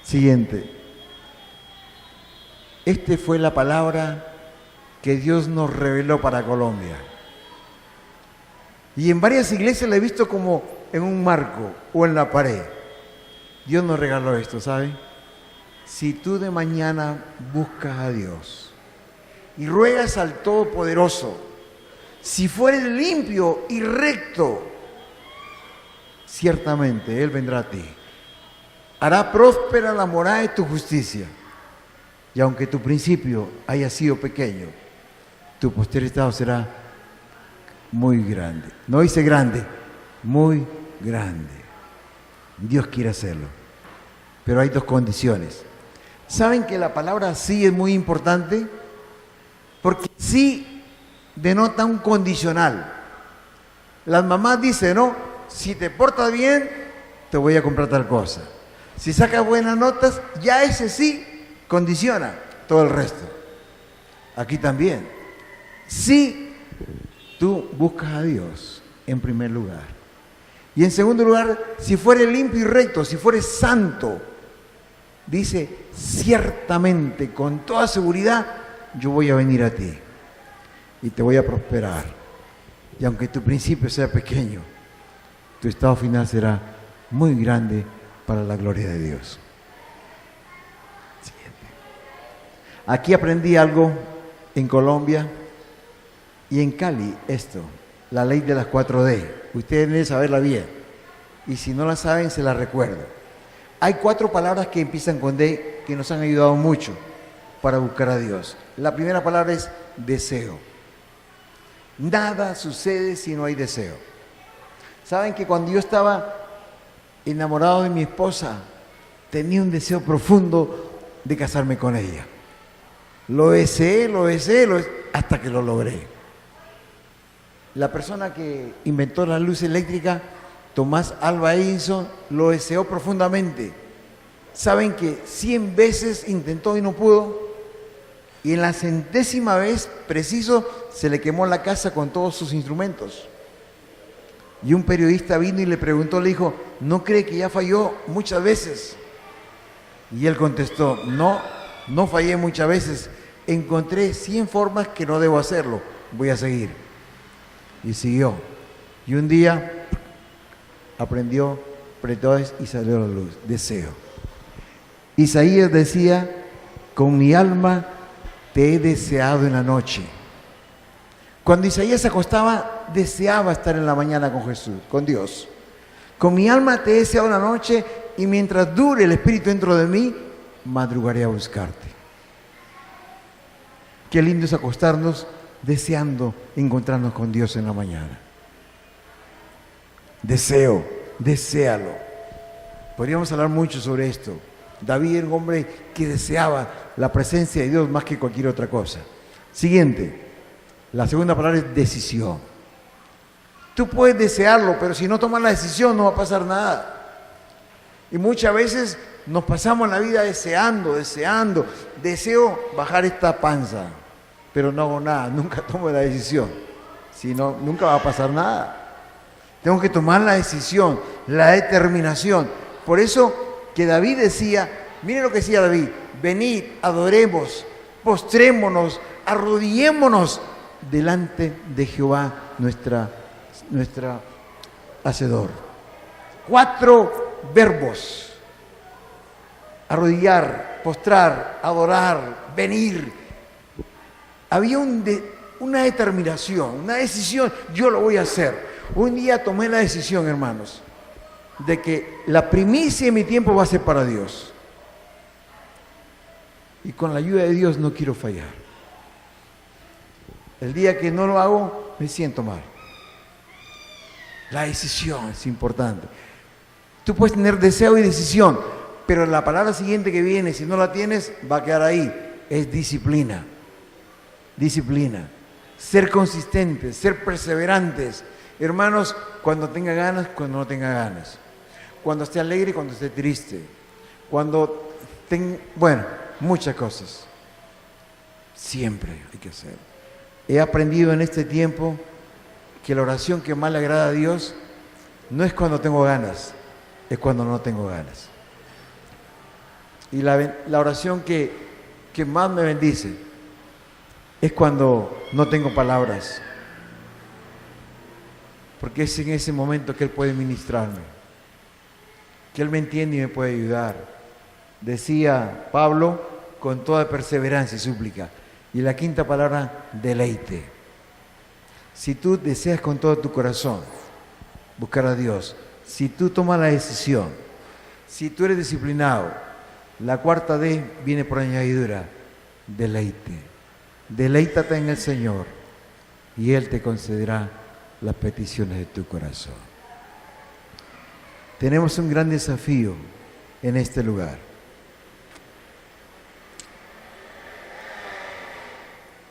Siguiente. Esta fue la palabra que Dios nos reveló para Colombia. Y en varias iglesias la he visto como en un marco o en la pared. Dios nos regaló esto, ¿sabe? Si tú de mañana buscas a Dios y ruegas al Todopoderoso, si fueres limpio y recto, ciertamente Él vendrá a ti. Hará próspera la morada de tu justicia. Y aunque tu principio haya sido pequeño, tu posterior estado será muy grande. No dice grande, muy grande. Dios quiere hacerlo. Pero hay dos condiciones. ¿Saben que la palabra sí es muy importante? Porque sí denota un condicional. Las mamás dicen, no, si te portas bien, te voy a comprar tal cosa. Si sacas buenas notas, ya ese sí condiciona todo el resto. Aquí también. Si tú buscas a Dios en primer lugar. Y en segundo lugar, si fueres limpio y recto, si fueres santo, dice, ciertamente, con toda seguridad, yo voy a venir a ti y te voy a prosperar. Y aunque tu principio sea pequeño, tu estado final será muy grande para la gloria de Dios. Siguiente. Aquí aprendí algo en Colombia y en Cali, esto, la ley de las 4D. Ustedes deben saberla bien. Y si no la saben, se la recuerdo. Hay 4 palabras que empiezan con D que nos han ayudado mucho para buscar a Dios. La primera palabra es deseo. Nada sucede si no hay deseo. ¿Saben que cuando yo estaba enamorado de mi esposa, tenía un deseo profundo de casarme con ella? Lo deseé, hasta que lo logré. La persona que inventó la luz eléctrica, Tomás Alva Edison, lo deseó profundamente. ¿Saben que 100 veces intentó y no pudo? Y en la 100ª vez, preciso, se le quemó la casa con todos sus instrumentos. Y un periodista vino y le preguntó, le dijo, ¿no cree que ya falló muchas veces? Y él contestó, no fallé muchas veces. Encontré 100 formas que no debo hacerlo. Voy a seguir. Y siguió. Y un día aprendió, apretó y salió la luz. Deseo. Isaías decía, con mi alma te he deseado en la noche. Cuando Isaías se acostaba, deseaba estar en la mañana con Jesús, con Dios. Con mi alma te he deseado en la noche y mientras dure el Espíritu dentro de mí, madrugaré a buscarte. Qué lindo es acostarnos deseando encontrarnos con Dios en la mañana. Deseo, deséalo. Podríamos hablar mucho sobre esto. David era un hombre que deseaba la presencia de Dios más que cualquier otra cosa. Siguiente, la segunda palabra es decisión. Tú puedes desearlo, pero si no tomas la decisión no va a pasar nada. Y muchas veces nos pasamos la vida deseando. Deseo bajar esta panza, pero no hago nada, nunca tomo la decisión. Si no, nunca va a pasar nada. Tengo que tomar la decisión, la determinación. Por eso que David decía, miren lo que decía David, venid, adoremos, postrémonos, arrodillémonos delante de Jehová nuestra Hacedor. 4 verbos: arrodillar, postrar, adorar, venir. Había una determinación, una decisión, yo lo voy a hacer. Un día tomé la decisión, hermanos, de que la primicia de mi tiempo va a ser para Dios. Y con la ayuda de Dios no quiero fallar. El día que no lo hago, me siento mal. La decisión es importante. Tú puedes tener deseo y decisión, pero la palabra siguiente que viene, si no la tienes, va a quedar ahí. Es disciplina. Disciplina. Ser consistentes, ser perseverantes. Hermanos, cuando tenga ganas, cuando no tenga ganas. Cuando esté alegre, cuando esté triste. Cuando bueno, muchas cosas. Siempre hay que hacer. He aprendido en este tiempo que la oración que más le agrada a Dios no es cuando tengo ganas, es cuando no tengo ganas. Y la oración que más me bendice es cuando no tengo palabras, porque es en ese momento que Él puede ministrarme, que Él me entiende y me puede ayudar. Decía Pablo, con toda perseverancia y súplica. Y la quinta palabra, deleite. Si tú deseas con todo tu corazón buscar a Dios, si tú tomas la decisión, si tú eres disciplinado, la cuarta D viene por añadidura, deleite. Deleítate en el Señor y Él te concederá las peticiones de tu corazón. Tenemos un gran desafío en este lugar.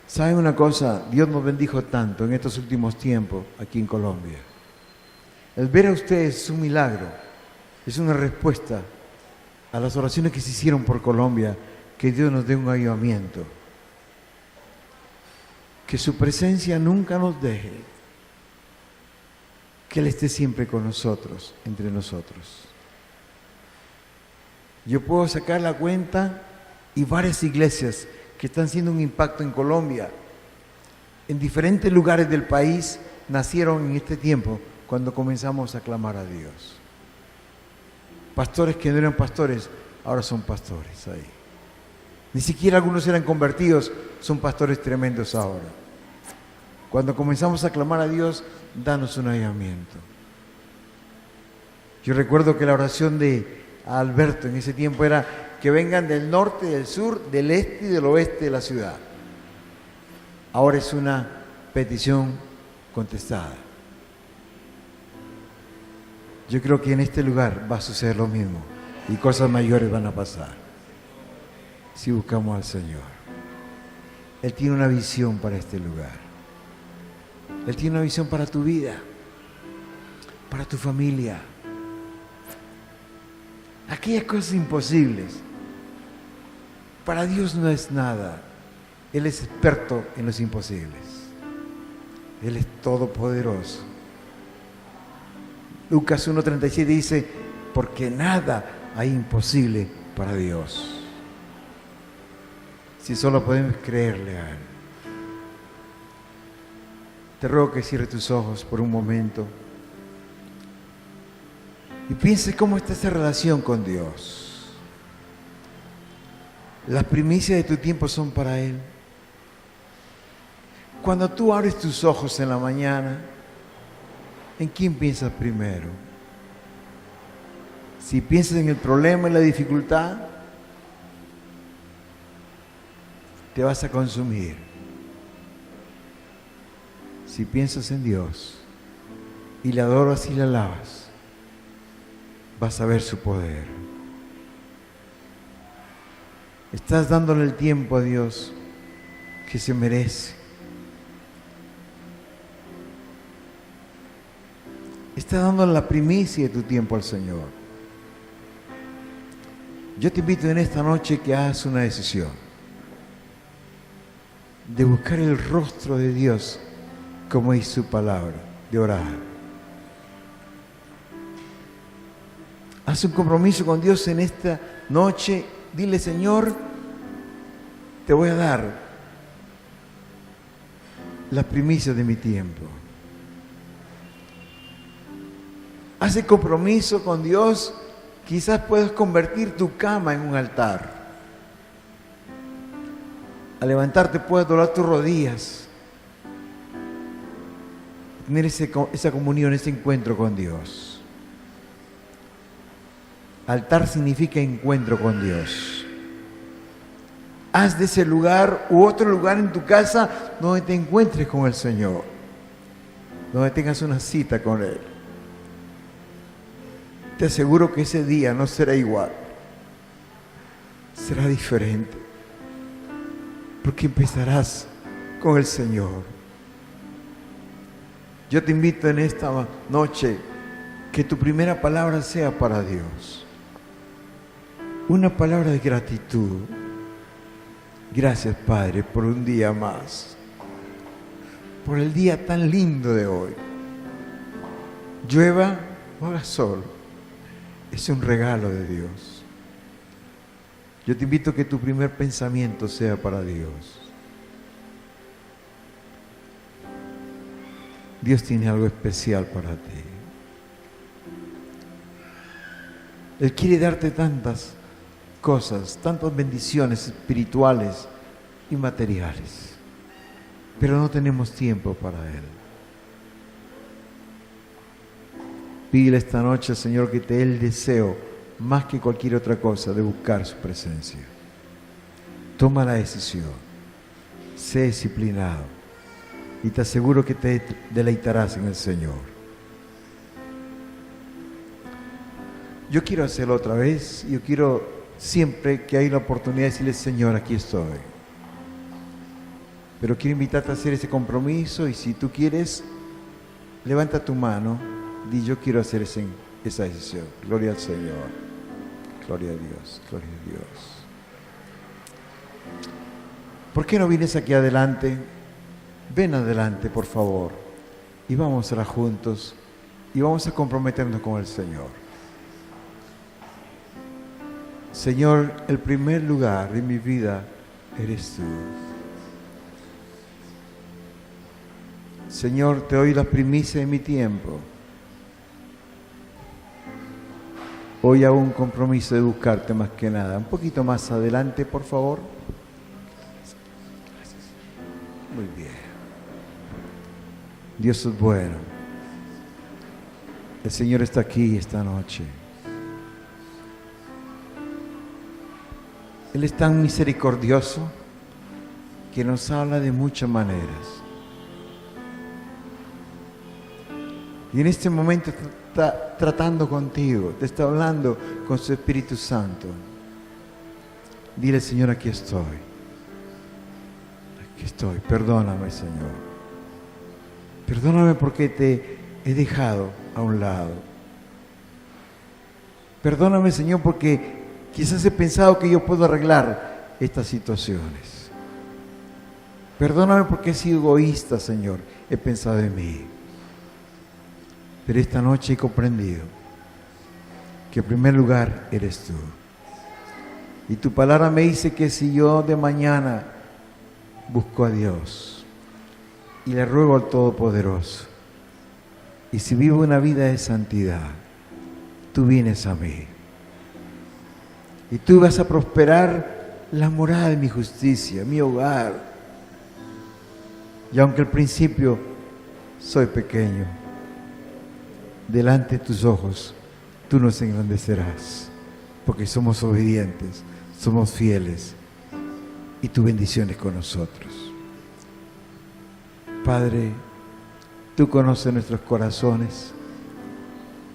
¿Saben una cosa? Dios nos bendijo tanto en estos últimos tiempos aquí en Colombia. El ver a ustedes es un milagro, es una respuesta a las oraciones que se hicieron por Colombia, que Dios nos dé un avivamiento. Que su presencia nunca nos deje, que Él esté siempre con nosotros, entre nosotros. Yo puedo sacar la cuenta y varias iglesias que están haciendo un impacto en Colombia, en diferentes lugares del país, nacieron en este tiempo cuando comenzamos a clamar a Dios. Pastores que no eran pastores, ahora son pastores ahí. Ni siquiera algunos eran convertidos, son pastores tremendos ahora. Cuando comenzamos a clamar a Dios, danos un avivamiento. Yo recuerdo que la oración de Alberto en ese tiempo era que vengan del norte, del sur, del este y del oeste de la ciudad. Ahora es una petición contestada. Yo creo que en este lugar va a suceder lo mismo y cosas mayores van a pasar si buscamos al Señor. Él tiene una visión para este lugar. Él tiene una visión para tu vida, para tu familia. Aquellas cosas imposibles, para Dios no es nada. Él es experto en los imposibles. Él es todopoderoso. Lucas 1:37 dice, porque nada hay imposible para Dios. Si solo podemos creerle a Él. Te ruego que cierres tus ojos por un momento y pienses cómo está esa relación con Dios. Las primicias de tu tiempo son para Él. Cuando tú abres tus ojos en la mañana, ¿en quién piensas primero? Si piensas en el problema y la dificultad, te vas a consumir. Si piensas en Dios y le adoras y le alabas, vas a ver su poder. Estás dándole el tiempo a Dios que se merece. Estás dándole la primicia de tu tiempo al Señor. Yo te invito en esta noche que hagas una decisión de buscar el rostro de Dios como dice su palabra, de orar. Haz un compromiso con Dios en esta noche. Dile, Señor, te voy a dar las primicias de mi tiempo. Haz el compromiso con Dios. Quizás puedas convertir tu cama en un altar. Al levantarte puedes doblar tus rodillas. tener esa comunión, ese encuentro con Dios. Altar significa encuentro con Dios. Haz de ese lugar u otro lugar en tu casa donde te encuentres con el Señor, donde tengas una cita con Él. Te aseguro que ese día no será igual, será diferente, porque empezarás con el Señor. Yo te invito en esta noche que tu primera palabra sea para Dios, una palabra de gratitud. Gracias, Padre, por un día más, por el día tan lindo de hoy. Llueva o haga sol, es un regalo de Dios. Yo te invito a que tu primer pensamiento sea para Dios. Dios tiene algo especial para ti. Él quiere darte tantas cosas, tantas bendiciones espirituales y materiales, pero no tenemos tiempo para Él. Pídele esta noche, Señor, que te dé el deseo, más que cualquier otra cosa, de buscar su presencia. Toma la decisión, sé disciplinado y te aseguro que te deleitarás en el Señor. Yo quiero hacerlo otra vez, yo quiero siempre que hay la oportunidad de decirle, Señor, aquí estoy. Pero quiero invitarte a hacer ese compromiso y si tú quieres, levanta tu mano, di yo quiero hacer esa decisión. Gloria al Señor, gloria a Dios, gloria a Dios. ¿Por qué no vienes aquí adelante? Ven adelante, por favor, y vamos a orar juntos y vamos a comprometernos con el Señor. Señor, el primer lugar en mi vida eres tú. Señor, te doy la primicia de mi tiempo. Hoy hago un compromiso de buscarte más que nada. Un poquito más adelante, por favor. Muy bien. Dios es bueno. El Señor está aquí esta noche. Él es tan misericordioso que nos habla de muchas maneras. Y en este momento está tratando contigo, te está hablando con su Espíritu Santo. Dile, Señor, aquí estoy. Aquí estoy. Perdóname, Señor. Perdóname porque te he dejado a un lado. Perdóname, Señor, porque quizás he pensado que yo puedo arreglar estas situaciones. Perdóname porque he sido egoísta, Señor. He pensado en mí. Pero esta noche he comprendido que en primer lugar eres tú. Y tu palabra me dice que si yo de mañana busco a Dios y le ruego al Todopoderoso, y si vivo una vida de santidad, tú vienes a mí. Y tú vas a prosperar la morada de mi justicia, mi hogar. Y aunque al principio soy pequeño, delante de tus ojos tú nos engrandecerás, porque somos obedientes, somos fieles, y tu bendición es con nosotros. Padre, tú conoces nuestros corazones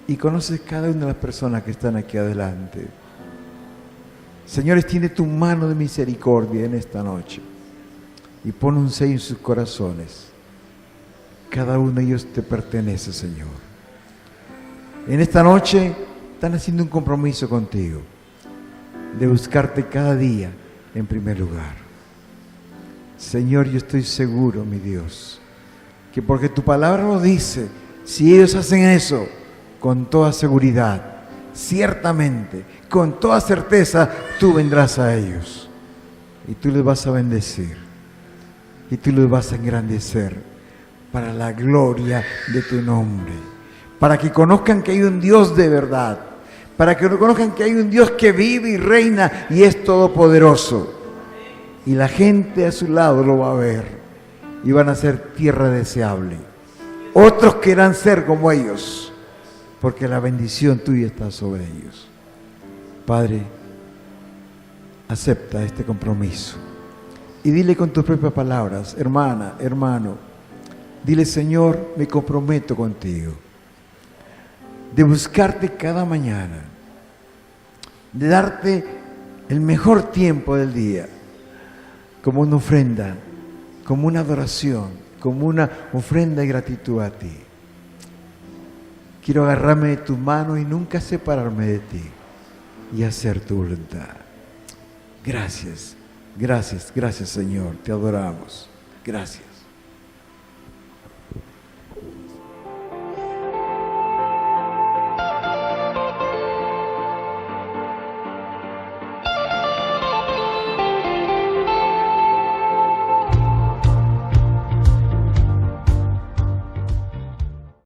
y conoces cada una de las personas que están aquí adelante. Señor, extiende tu mano de misericordia en esta noche y pon un sello en sus corazones. Cada uno de ellos te pertenece, Señor. En esta noche están haciendo un compromiso contigo de buscarte cada día en primer lugar. Señor, yo estoy seguro, mi Dios, que porque tu palabra lo dice, si ellos hacen eso con toda seguridad, ciertamente, con toda certeza, tú vendrás a ellos y tú les vas a bendecir y tú les vas a engrandecer para la gloria de tu nombre, para que conozcan que hay un Dios de verdad, para que conozcan que hay un Dios que vive y reina y es todopoderoso, y la gente a su lado lo va a ver y van a ser tierra deseable. otros querrán ser como ellos, porque la bendición tuya está sobre ellos. Padre, acepta este compromiso y dile con tus propias palabras, hermana, hermano, dile: Señor, me comprometo contigo de buscarte cada mañana, de darte el mejor tiempo del día como una ofrenda, como una adoración, como una ofrenda de gratitud a ti. Quiero agarrarme de tu mano y nunca separarme de ti y hacer tu voluntad. Gracias, gracias, gracias, Señor. Te adoramos. Gracias.